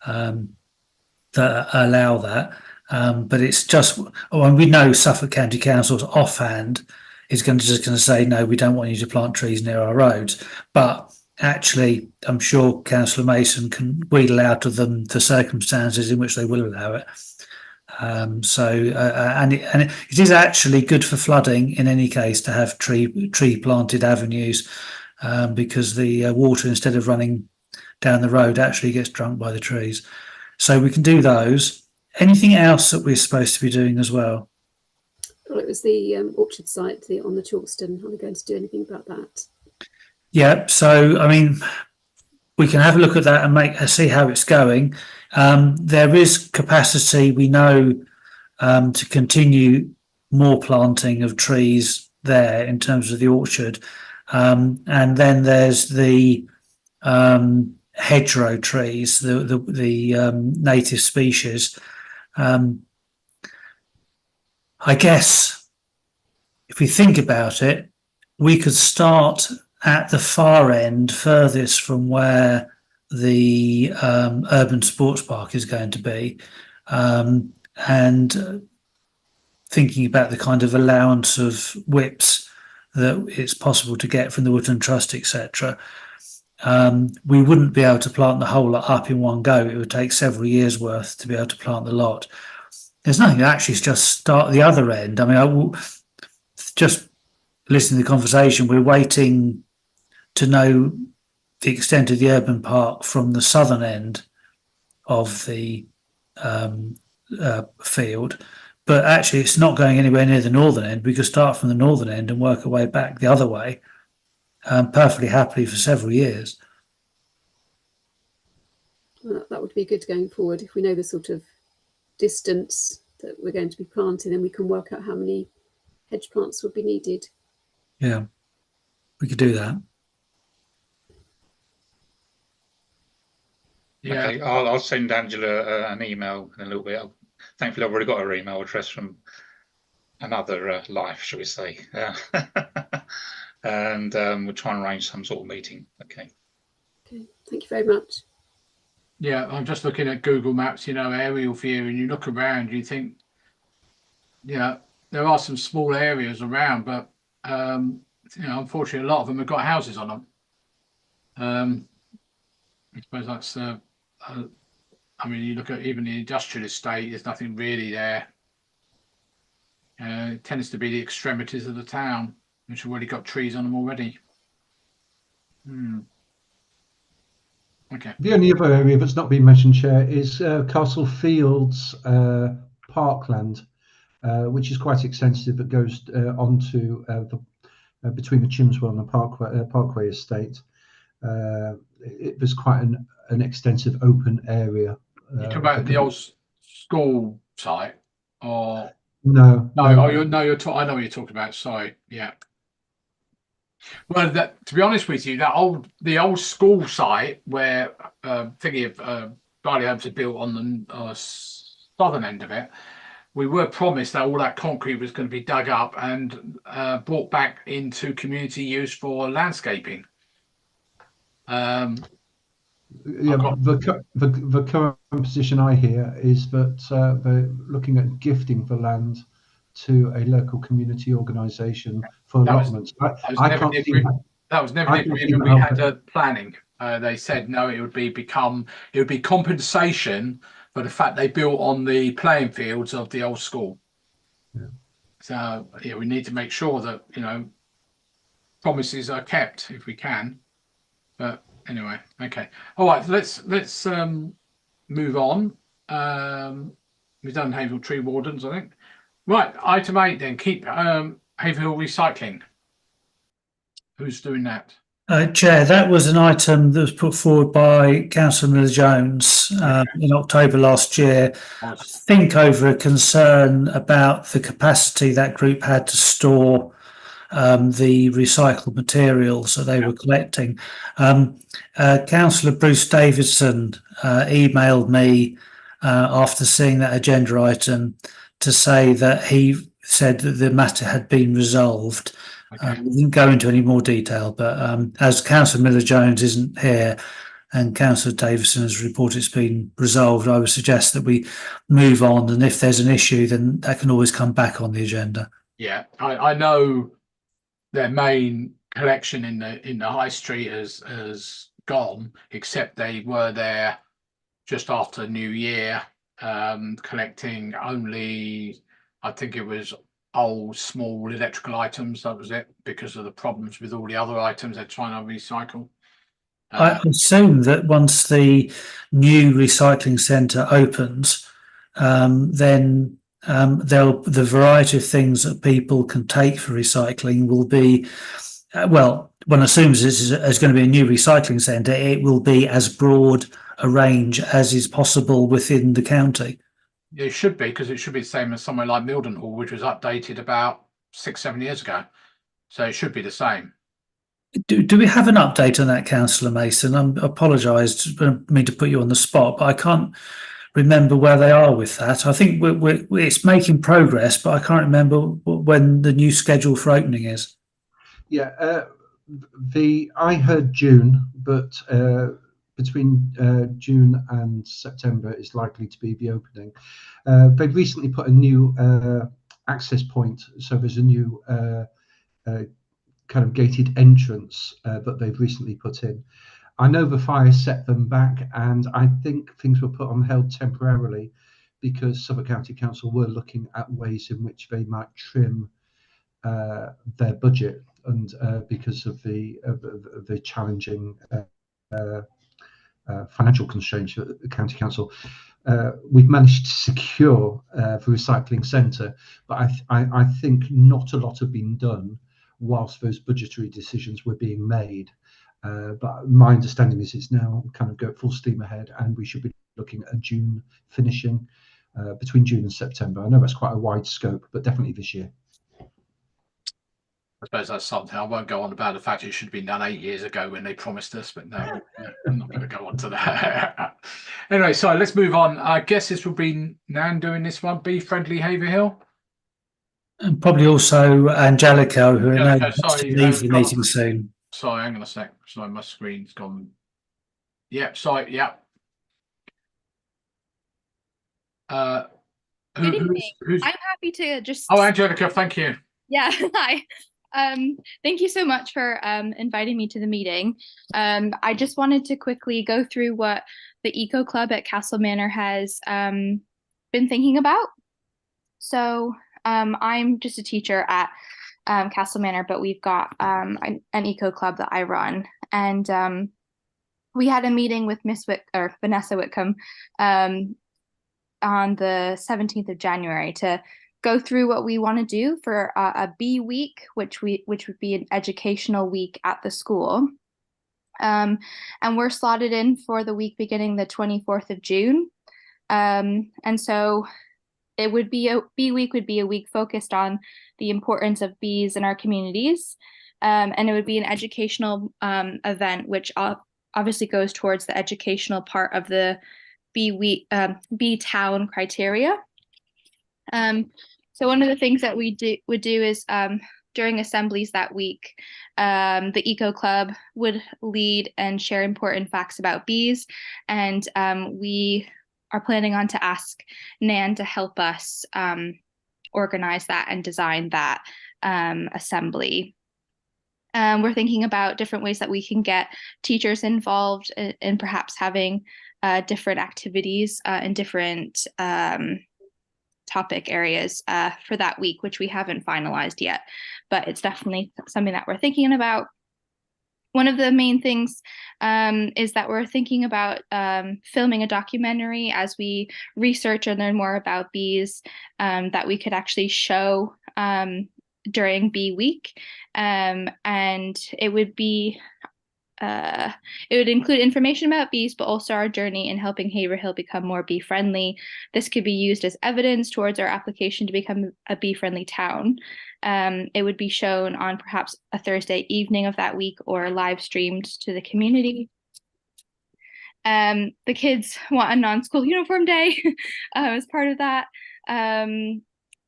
that allow that. But it's just, when we know Suffolk County Council's offhand is just going to say, no, we don't want you to plant trees near our roads. But actually, I'm sure Councillor Mason can wheedle out of them the circumstances in which they will allow it. And it is actually good for flooding in any case to have tree planted avenues, because the water, instead of running down the road, actually gets drunk by the trees. So we can do those. Anything else that we're supposed to be doing as well? Well, it was the orchard site on the Chalkston. Are we going to do anything about that? Yeah. So I mean, we can have a look at that and see how it's going. There is capacity, we know, to continue more planting of trees there in terms of the orchard. And then there's the hedgerow trees, the native species. I guess if we think about it, we could start at the far end, furthest from where the urban sports park is going to be, and thinking about the kind of allowance of whips that it's possible to get from the Woodland Trust, etc. We wouldn't be able to plant the whole lot up in one go. It would take several years worth to be able to plant the lot. There's nothing to actually just start the other end. I mean, I will just listening to the conversation. We're waiting to know the extent of the urban park from the southern end of the field, but actually it's not going anywhere near the northern end. We could start from the northern end and work our way back the other way, perfectly happily for several years. Well, that would be good going forward. If we know the sort of distance that we're going to be planting, then we can work out how many hedge plants would be needed. Yeah, we could do that. Yeah. Okay, I'll send Angela an email in a little bit. Thankfully, I've already got her email address from another life, shall we say. And we'll try and arrange some sort of meeting. Okay. Okay, thank you very much. Yeah, I'm just looking at Google Maps, aerial view, and you look around, you think, there are some small areas around, but unfortunately, a lot of them have got houses on them. I suppose that's, I mean, you look at even the industrial estate, there's nothing really there. It tends to be the extremities of the town, which have already got trees on them already. Okay. The only other area that's not been mentioned, Chair, is Castle Fields parkland, which is quite extensive. It goes onto between the Chimswell and the Parkway estate. It was quite an extensive open area. You talk about the old school site, or no? Oh, I know what you're talking about. Sorry, yeah. Well, to be honest with you, the old school site where thinking of Barley Homes are built on the southern end of it, we were promised that all that concrete was going to be dug up and brought back into community use for landscaping. Yeah, the current position I hear is that they're looking at gifting the land to a local community organisation for allotments. I can't see that. That was never the agreement we had at planning. They said no, it would be compensation for the fact they built on the playing fields of the old school. Yeah. So yeah, we need to make sure that promises are kept if we can. But anyway, okay. All right, let's move on. We've done Haverhill Tree Wardens, I think. Right, item 8 then. Keep Haverhill recycling. Who's doing that? Chair, that was an item that was put forward by Councillor Miller-Jones in October last year. I think over a concern about the capacity that group had to store the recycled materials that they were collecting. Councillor Bruce Davidson emailed me after seeing that agenda item to say that he said that the matter had been resolved. Okay. We didn't go into any more detail, but as Councillor Miller-Jones isn't here and Councillor Davison has reported it's been resolved, I would suggest that we move on, and if there's an issue then that can always come back on the agenda. Yeah, I know their main collection in the high street has gone, except they were there just after New Year, collecting only, I think it was old small electrical items. That was it, because of the problems with all the other items they're trying to recycle. I assume that once the new recycling centre opens, then the variety of things that people can take for recycling will be well, one assumes this is going to be a new recycling centre. It will be as broad a range as is possible within the county. It should be, because it should be the same as somewhere like Mildenhall, which was updated about 6-7 years ago. So it should be the same. Do we have an update on that, Councillor Mason? I apologise, I don't mean to put you on the spot, but I can't remember where they are with that. I think it's making progress, but I can't remember when the new schedule for opening is. Yeah, I heard June, but between June and September is likely to be the opening. They've recently put a new access point, so there's a new kind of gated entrance that they've recently put in. I know the fire set them back, and I think things were put on hold temporarily because Suffolk County Council were looking at ways in which they might trim their budget, and because of the challenging financial constraints at the county council, we've managed to secure the recycling centre, but I think not a lot have been done whilst those budgetary decisions were being made. But my understanding is it's now kind of go full steam ahead, and we should be looking at a June finishing, between June and September. I know that's quite a wide scope, but definitely this year. I suppose that's something I won't go on about the fact it should have been done 8 years ago when they promised us, but no, I'm not going to go on to that. Anyway, so let's move on. I guess this will be Nan doing this one. Be Friendly Haverhill. And probably also Angelica, who I know wants to leave the meeting sorry. soon. Sorry, hang on a sec. Sorry, my screen's gone. Yep, sorry, yep. Good evening. Who's... I'm happy to just. Oh, Angelica, thank you. Yeah, hi. Thank you so much for inviting me to the meeting. I just wanted to quickly go through what the Eco Club at Castle Manor has been thinking about. So I'm just a teacher at Castle Manor, but we've got an Eco Club that I run, and we had a meeting with Vanessa Whitcomb on the 17th of January to go through what we want to do for a B week, which would be an educational week at the school. And we're slotted in for the week beginning the 24th of June. And so it would be a B week would be a week focused on the importance of bees in our communities. And it would be an educational event, which obviously goes towards the educational part of the bee town criteria. So one of the things that we would do is during assemblies that week, the Eco Club would lead and share important facts about bees, and we are planning on to ask Nan to help us organize that and design that assembly. We're thinking about different ways that we can get teachers involved in perhaps having different activities in different topic areas for that week, which we haven't finalized yet, but it's definitely something that we're thinking about. One of the main things is that we're thinking about filming a documentary as we research and learn more about bees that we could actually show during Bee Week, and it would be it would include information about bees, but also our journey in helping Haverhill become more bee friendly. This could be used as evidence towards our application to become a bee friendly town. It would be shown on perhaps a Thursday evening of that week or live streamed to the community. The kids want a non-school uniform day as part of that. And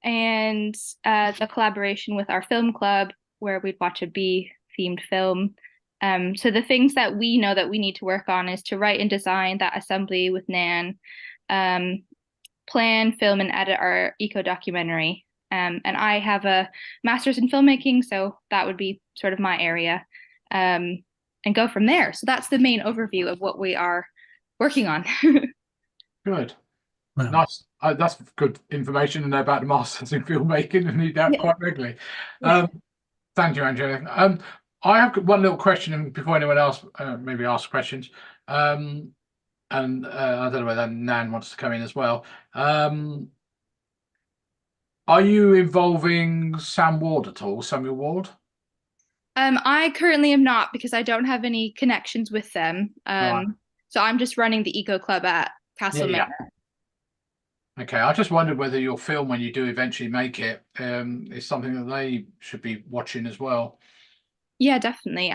the collaboration with our film club, where we'd watch a bee themed film. So the things that we know that we need to work on is to write and design that assembly with Nan, plan, film, and edit our eco documentary. And I have a master's in filmmaking, so that would be sort of my area, and go from there. So that's the main overview of what we are working on. Good. Wow. Nice. That's good information to know about the masters in filmmaking, and need that quite regularly. Thank you, Angela. I have one little question before anyone else maybe asks questions. And I don't know whether Nan wants to come in as well. Are you involving Sam Ward at all, Samuel Ward? I currently am not because I don't have any connections with them. Right. So I'm just running the Eco Club at Castle Yeah. Manor. Okay, I just wondered whether your film, when you do eventually make it, is something that they should be watching as well. Yeah, definitely.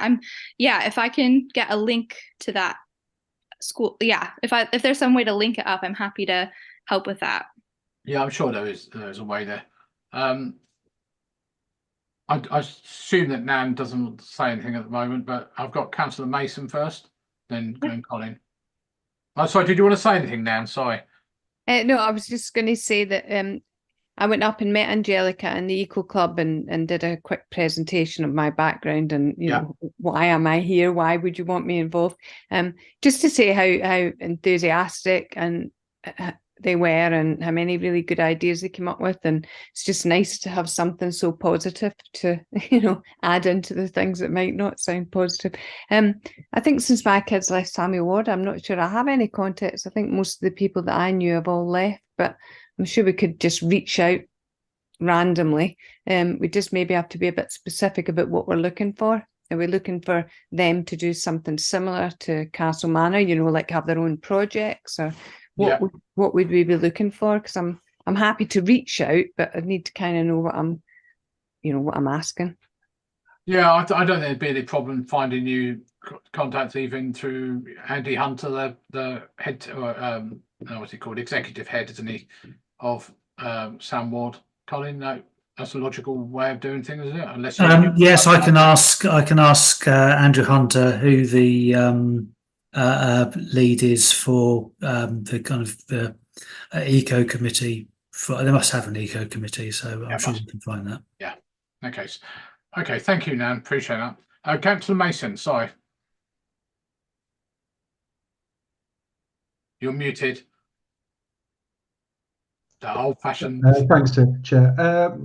If I can get a link to that school, if there's some way to link it up, I'm happy to help with that. Yeah, I'm sure there's a way there. I assume that Nan doesn't say anything at the moment, but I've got Councillor Mason first, then Colin. Oh, sorry, did you want to say anything, Nan? Sorry. No, I was just going to say that I went up and met Angelica in the Eco Club and did a quick presentation of my background and know why am I here? Why would you want me involved? Just to say how enthusiastic and they were and how many really good ideas they came up with, and it's just nice to have something so positive to add into the things that might not sound positive. I think since my kids left Samuel Ward, I'm not sure I have any contacts. I think most of the people that I knew have all left, but I'm sure we could just reach out randomly. We just maybe have to be a bit specific about what we're looking for. Are we looking for them to do something similar to Castle Manor, like have their own projects, or what would we be looking for? Because I'm happy to reach out, but I need to kind of know what I'm asking. Yeah, I don't think there'd be any problem finding new contacts, even through Andy Hunter, the head, or what's he called, executive head, isn't he, of Sam Ward. Colin, no, that's a logical way of doing things, isn't it? Unless yes, I can ask Andrew Hunter who the lead is for the kind of the eco committee. They must have an eco committee, so I'm sure we can find that. Yeah. Okay. Thank you, Nan. Appreciate that. Councillor Mason, sorry, you're muted. The old-fashioned. Thanks, Chair.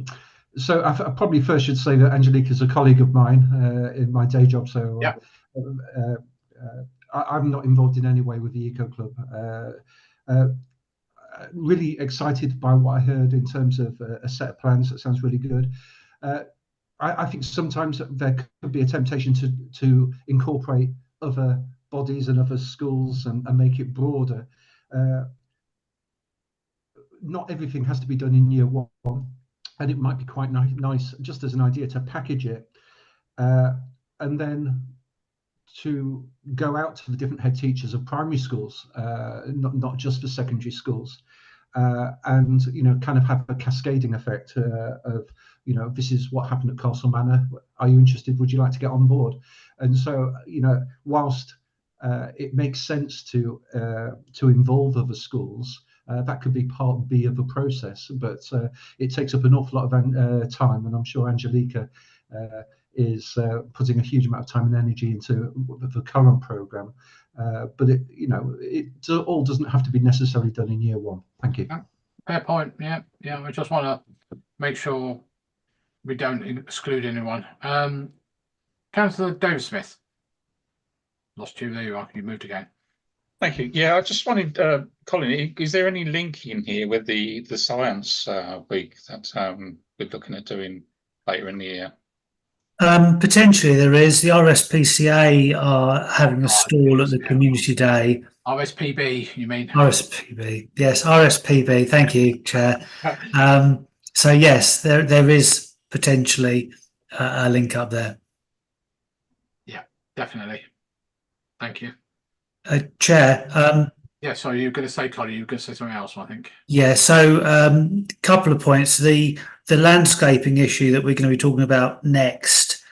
So I probably first should say that Angelique is a colleague of mine in my day job. So I'm not involved in any way with the Eco Club. Really excited by what I heard in terms of a set of plans. That sounds really good. I think sometimes there could be a temptation to incorporate other bodies and other schools and make it broader. Not everything has to be done in year one, and it might be quite nice just as an idea to package it and then to go out to the different head teachers of primary schools, not just for secondary schools, and kind of have a cascading effect of this is what happened at Castle Manor. Are you interested? Would you like to get on board? And so whilst it makes sense to involve other schools, that could be part B of the process, but it takes up an awful lot of time, and I'm sure Angelica is putting a huge amount of time and energy into the current programme. But it all doesn't have to be necessarily done in year one. Thank you. Fair point. Yeah. I just want to make sure we don't exclude anyone. Councillor David Smith. Lost you. There you are. You moved again. Thank you. Yeah, I just wanted, Colin, is there any link in here with the science week that we're looking at doing later in the year? Potentially there is. The RSPCA are having a stall at the community day. RSPB, you mean? RSPB, yes, RSPB. Thank you, Chair. So yes, there is potentially a link up there. Yeah, definitely. Thank you. Chair. Yeah, sorry, you were going to say, Colin, you were going to say something else, I think. Yeah, so a couple of points. The landscaping issue that we're going to be talking about next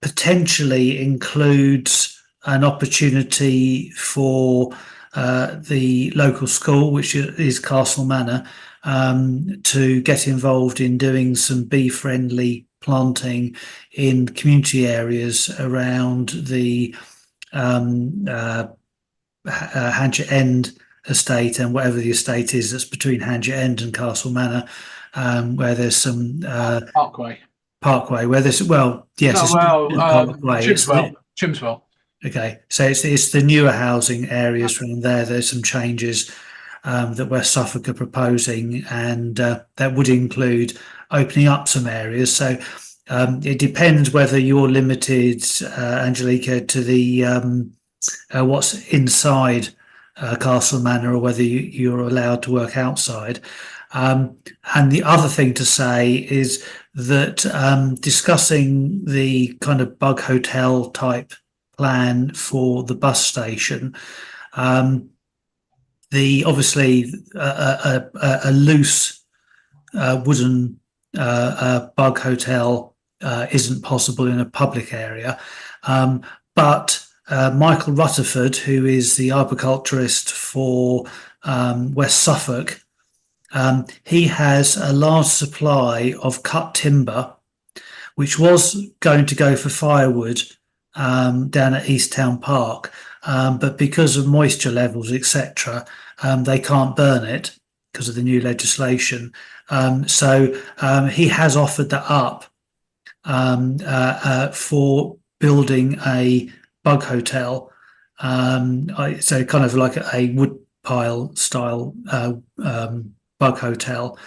potentially includes an opportunity for the local school, which is Castle Manor, to get involved in doing some bee-friendly planting in community areas around the Hanchett End estate and whatever the estate is that's between Hanchett End and Castle Manor, where there's some Parkway, where there's Chimswell. Okay, so it's the newer housing areas around there. There's some changes that West Suffolk are proposing, and that would include opening up some areas. So It depends whether you're limited, Angelica, to the what's inside Castle Manor, or whether you're allowed to work outside. And the other thing to say is that discussing the kind of bug hotel type plan for the bus station, the obviously a loose wooden bug hotel isn't possible in a public area, but Michael Rutherford, who is the arboriculturist for West Suffolk, he has a large supply of cut timber, which was going to go for firewood down at East Town Park, but because of moisture levels, etc., they can't burn it because of the new legislation. So he has offered that up for building a bug hotel. So kind of like a wood pile style bug hotel.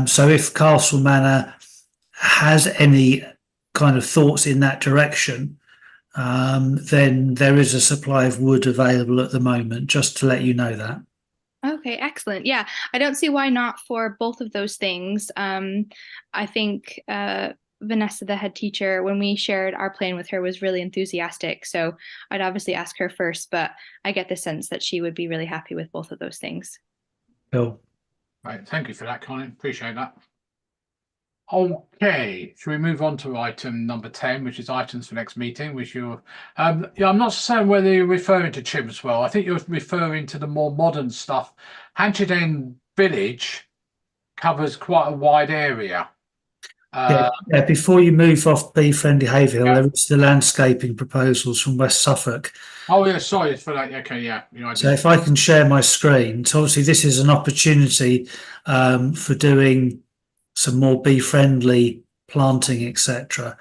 So if Castle Manor has any kind of thoughts in that direction, then there is a supply of wood available at the moment, just to let you know that. Okay, excellent. Yeah, I don't see why not for both of those things. I think Vanessa, the head teacher, when we shared our plan with her, was really enthusiastic. So I'd obviously ask her first, but I get the sense that she would be really happy with both of those things. Cool. Right, thank you for that, Colin. Appreciate that. Okay, should we move on to item number 10, which is items for next meeting, which you're yeah, I'm not saying whether you're referring to Chimswell. I think you're referring to the more modern stuff. Hanchet End Village covers quite a wide area. Yeah, before you move off Bee Friendly Haverhill, Yeah. there is the landscaping proposals from West Suffolk. Oh yeah, sorry for that. Okay, yeah. You know, I So did. if I can share my screen, so obviously this is an opportunity for doing some more bee friendly planting, etc.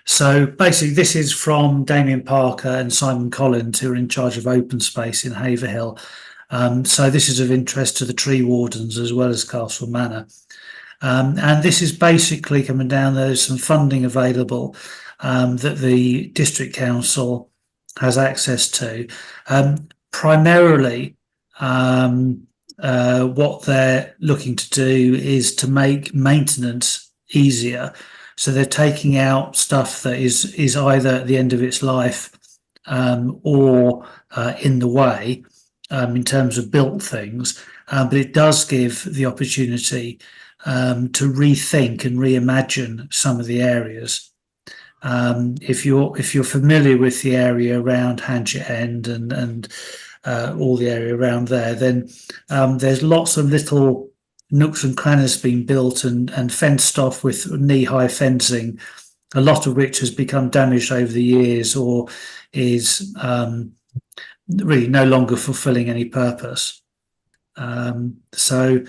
So basically this is from Damien Parker and Simon Collins, who are in charge of open space in Haverhill. So this is of interest to the tree wardens as well as Castle Manor. And this is basically coming down. There's some funding available that the district council has access to. Primarily, what they're looking to do is to make maintenance easier. So they're taking out stuff that is either at the end of its life or in the way in terms of built things. But it does give the opportunity to rethink and reimagine some of the areas. If you're familiar with the area around Hanchet End and all the area around there, then there's lots of little nooks and crannies being built and fenced off with knee-high fencing, a lot of which has become damaged over the years or is really no longer fulfilling any purpose. So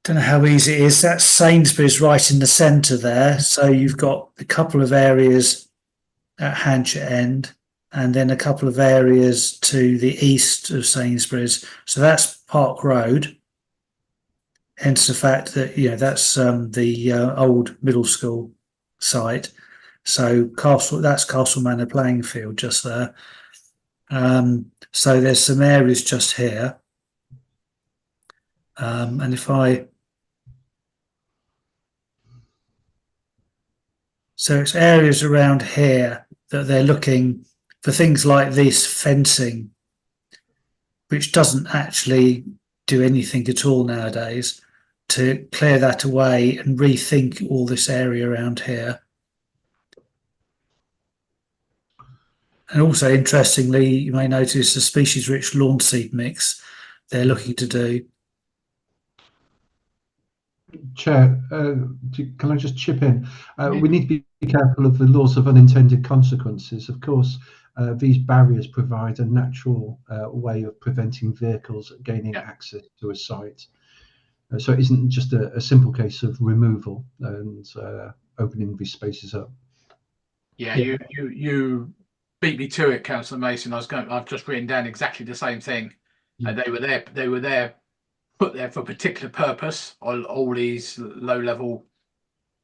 don't know how easy it is. That's Sainsbury's right in the centre there. So you've got a couple of areas at Hanchet End and then a couple of areas to the east of Sainsbury's. So that's Park Road. Hence the fact that, you know, that's the old middle school site. So that's Castle Manor playing field just there. So there's some areas just here. And if so it's areas around here that they're looking for things like this fencing, which doesn't actually do anything at all nowadays, to clear that away and rethink all this area around here. And also, interestingly, you may notice the species-rich lawn seed mix they're looking to do. Chair, can I just chip in? We need to be careful of the laws of unintended consequences. Of course, these barriers provide a natural way of preventing vehicles gaining access to a site. So it isn't just a simple case of removal and opening these spaces up. Yeah, you beat me to it, Councillor Mason. I've just written down exactly the same thing. They were there, put there for a particular purpose. All these low level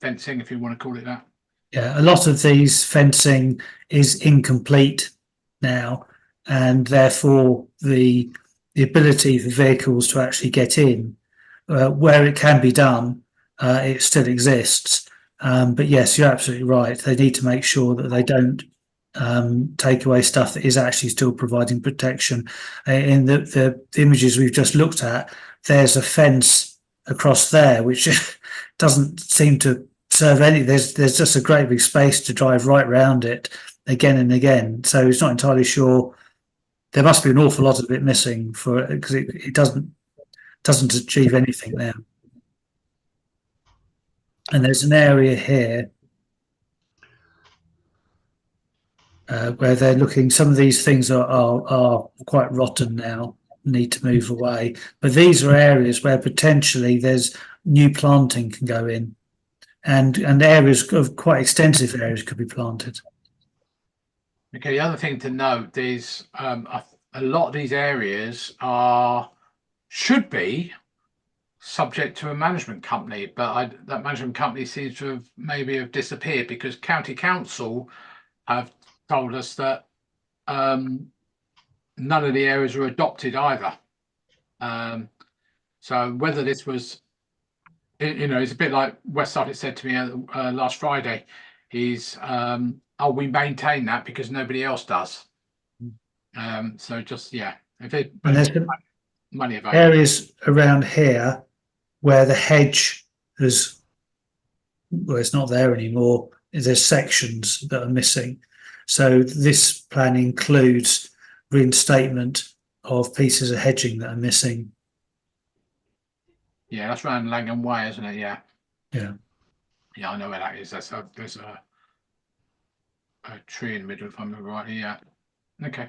fencing, if you want to call it that. Yeah, a lot of these fencing is incomplete now, and therefore the ability for vehicles to actually get in, where it can be done, it still exists. But yes, you're absolutely right. They need to make sure that they don't take away stuff that is actually still providing protection. In the images we've just looked at, there's a fence across there which doesn't seem to serve any. There's just a great big space to drive right round it again and again. So it's not entirely sure. There must be an awful lot of it missing for because it doesn't achieve anything there. And there's an area here where they're looking. Some of these things are quite rotten now, need to move away. But these are areas where potentially there's new planting can go in, and areas of quite extensive areas could be planted. Okay, the other thing to note is a lot of these areas should be subject to a management company, but that management company seems to have maybe disappeared because county council have told us that none of the areas were adopted either. So whether this was, it's a bit like West Sussex said to me last Friday, is we maintain that because nobody else does. So just if it And there's money available. Areas around here where the hedge has, well, it's not there anymore. There's sections that are missing. So this plan includes reinstatement of pieces of hedging that are missing. Yeah, that's around Langham Way, isn't it? Yeah. Yeah. Yeah, I know where that is. There's a tree in the middle, if I remember right. Yeah. Okay.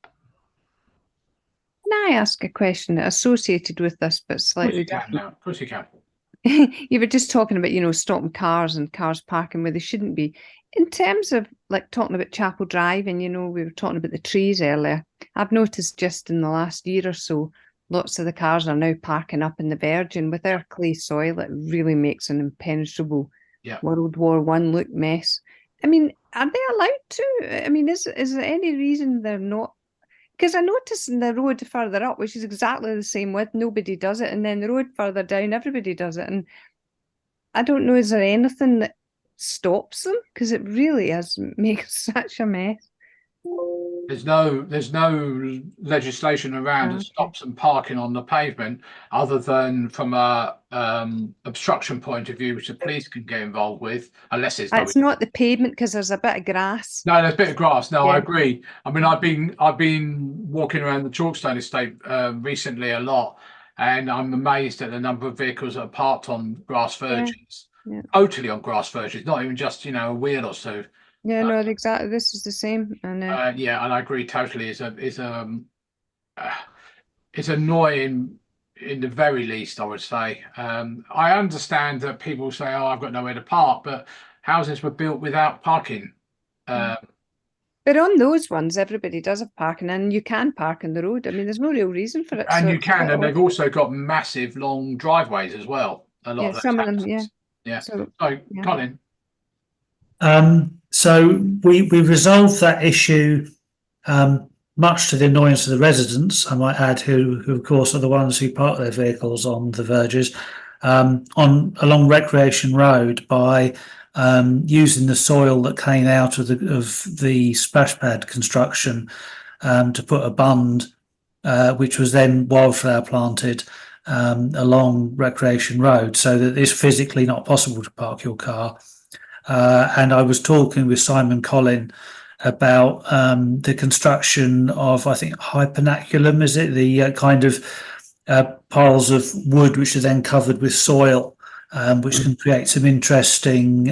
Can I ask a question associated with this, but slightly different? Of course you can. You were just talking about, stopping cars and cars parking where they shouldn't be. In terms of like talking about Chapel Drive, and we were talking about the trees earlier. I've noticed just in the last year or so, lots of the cars are now parking up in the verge, and with our clay soil, it really makes an impenetrable World War I look mess. I mean, are they allowed to? I mean, is there any reason they're not? Because I noticed in the road further up, which is exactly the same width, nobody does it. And then the road further down, everybody does it. And I don't know, is there anything that stops them? Because it really has made such a mess. There's no legislation around that stops them parking on the pavement, other than from a obstruction point of view, which the police can get involved with, unless it's. It's not the pavement because there's a bit of grass. No, there's a bit of grass. No, I agree. I mean, I've been walking around the Chalkstone estate recently a lot, and I'm amazed at the number of vehicles that are parked on grass verges. Yeah. Totally on grass verges, not even just a wheel or so. Yeah, no, exactly. This is the same, and yeah, and I agree totally. It's annoying in the very least, I would say. I understand that people say, "Oh, I've got nowhere to park," but houses were built without parking. But on those ones, everybody does have parking, and you can park in the road. I mean, there's no real reason for it. And you can, and they've also got massive long driveways as well. A lot of those some of them, yeah. So, Colin. So we resolved that issue, much to the annoyance of the residents, I might add, who of course are the ones who park their vehicles on the verges, along Recreation Road by using the soil that came out of the splash pad construction to put a bund, which was then wildflower planted along Recreation Road, so that it's physically not possible to park your car. And I was talking with Simon Collin about the construction of, I think, hypernaculum, is it? The kind of piles of wood which are then covered with soil, which can create some interesting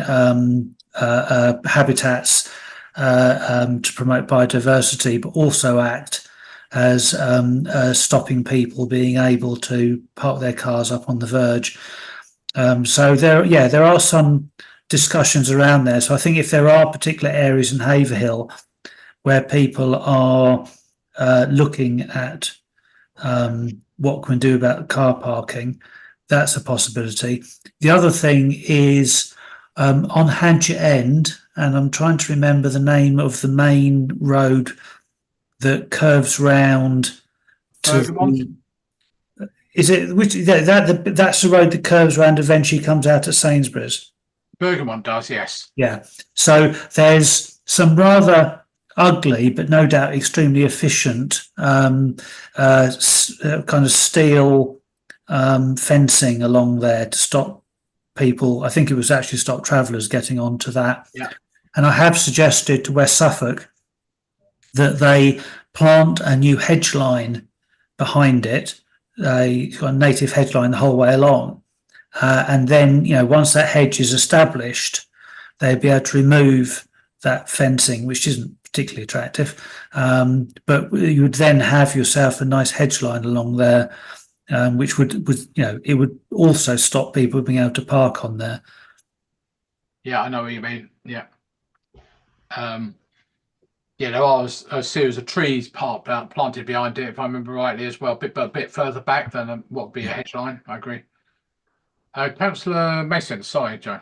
habitats to promote biodiversity, but also act as stopping people being able to park their cars up on the verge. So there are some discussions around there. So I think if there are particular areas in Haverhill where people are looking at what can we do about car parking, that's a possibility. The other thing is on Hanchett End, and I'm trying to remember the name of the main road that curves round to Bergamot? is it which that's the road that curves round, eventually comes out at Sainsbury's. Bergamot does, yes. Yeah. So there's some rather ugly, but no doubt extremely efficient kind of steel fencing along there to stop people. I think it was actually stop travellers getting onto that. Yeah. And I have suggested to West Suffolk that they plant a new hedge line behind it, a native hedge line the whole way along. And then, once that hedge is established, they'd be able to remove that fencing, which isn't particularly attractive. But you would then have yourself a nice hedge line along there, which would it would also stop people being able to park on there. Yeah, I know what you mean. Yeah. There are a series of trees planted behind it, if I remember rightly, as well, but a bit further back than what would be a hedge line. I agree. Councillor Mason, sorry, Joe.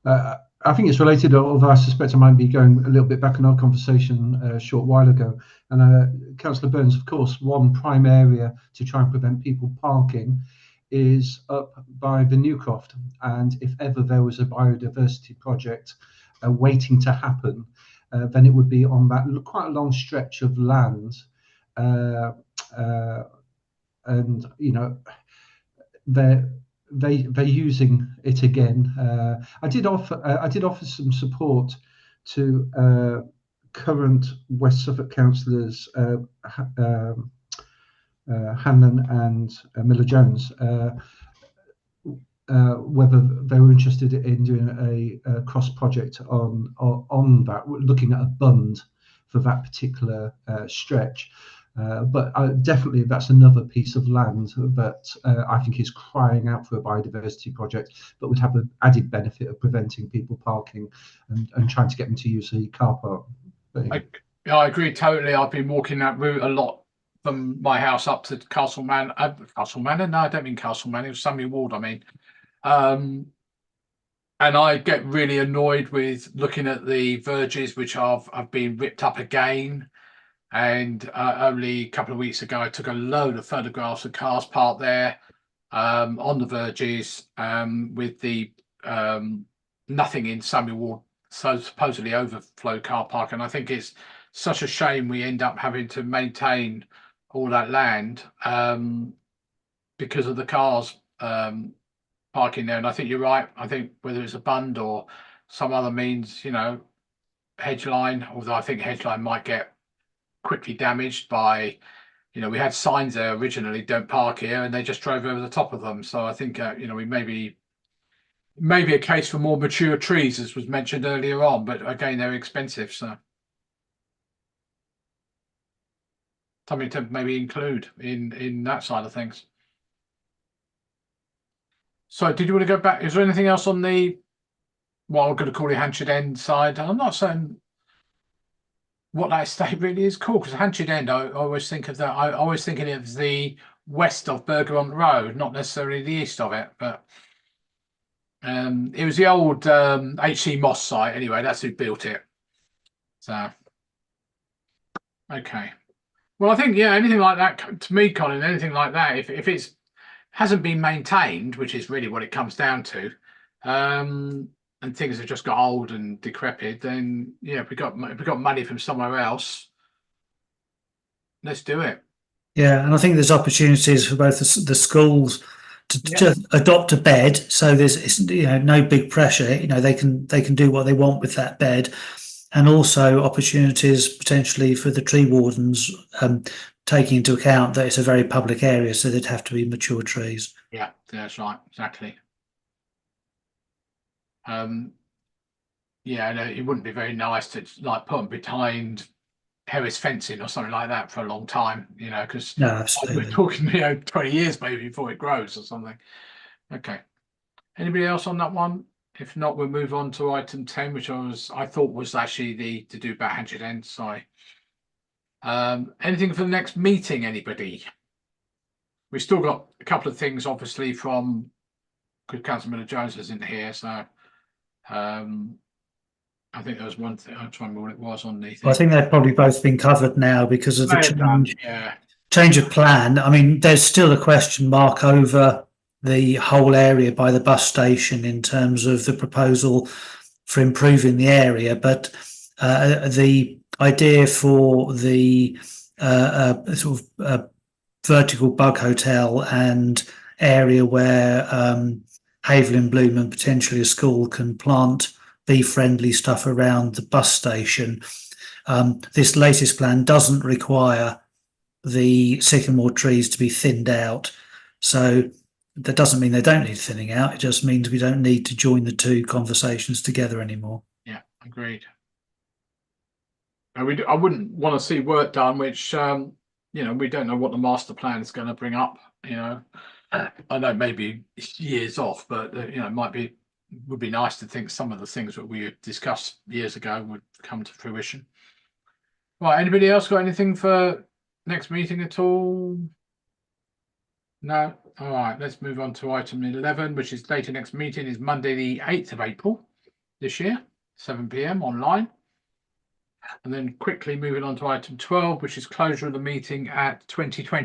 I think it's related, although I suspect I might be going a little bit back in our conversation a short while ago. And Councillor Burns, of course, one prime area to try and prevent people parking is up by the Newcroft. And if ever there was a biodiversity project waiting to happen, then it would be on that quite a long stretch of land. And, they're using it again. I did offer some support to current West Suffolk councillors Hanlon and Miller Jones, whether they were interested in doing a cross project on that, looking at a bund for that particular stretch. But definitely that's another piece of land that I think is crying out for a biodiversity project, but would have the added benefit of preventing people parking and trying to get them to use the car park. I agree totally. I've been walking that route a lot from my house up to Castle Manor. No, I don't mean Castle Manor. It was Samuel Ward, I mean. And I get really annoyed with looking at the verges which have been ripped up again. And only a couple of weeks ago, I took a load of photographs of cars parked there on the verges with the nothing in Samuel Ward, so supposedly overflow car park. And I think it's such a shame we end up having to maintain all that land because of the cars parking there. And I think you're right. I think whether it's a bund or some other means, hedge line, although I think hedge line might get quickly damaged by, we had signs there originally, don't park here, and they just drove over the top of them. So I think, we maybe a case for more mature trees, as was mentioned earlier on, but again, they're expensive. So something to maybe include in that side of things. So did you want to go back? Is there anything else on what I'm going to call the Hanchet End side? I'm not saying what that estate really is called, because Hanchet End, I always think of that. I always think of the west of Bergamot Road, not necessarily the east of it, but it was the old HC Moss site anyway. That's who built it. So okay, well, I think anything like that, to me, Colin, anything like that, if it's hasn't been maintained, which is really what it comes down to, and things have just got old and decrepit, then if we got money from somewhere else, let's do it. Yeah, and I think there's opportunities for both the schools to just adopt a bed, so there's no big pressure. They can do what they want with that bed, and also opportunities potentially for the tree wardens, taking into account that it's a very public area, so they'd have to be mature trees. Yeah, that's right, exactly. It wouldn't be very nice to put them behind Harris fencing or something like that for a long time, because we're talking 20 years maybe before it grows or something. Okay, anybody else on that one? If not, we'll move on to item 10, which I thought was actually to do about Hanchet End. Sorry. Anything for the next meeting, anybody? we've still got a couple of things, obviously, from because Councillor Miller-Jones isn't here, so I think there was one thing. I'm trying to remember what it was on the thing. I think they've probably both been covered now because of the May have done, change. yeah. Change of plan. I mean, there's still a question mark over the whole area by the bus station in terms of the proposal for improving the area, but the idea for the sort of vertical bug hotel and area where Haverhill and Bloom and potentially a school can plant bee-friendly stuff around the bus station. This latest plan doesn't require the sycamore trees to be thinned out. So that doesn't mean they don't need thinning out. It just means we don't need to join the two conversations together anymore. Yeah, agreed. I wouldn't want to see work done, which, you know, we don't know what the master plan is going to bring up. You know, I know maybe it's years off, but, you know, would be nice to think some of the things that we discussed years ago would come to fruition. Right, anybody else got anything for next meeting at all? No. All right, let's move on to item 11, which is later next meeting is Monday the 8th of April this year, 7 p.m. online. And then quickly moving on to item 12, which is closure of the meeting at 2020.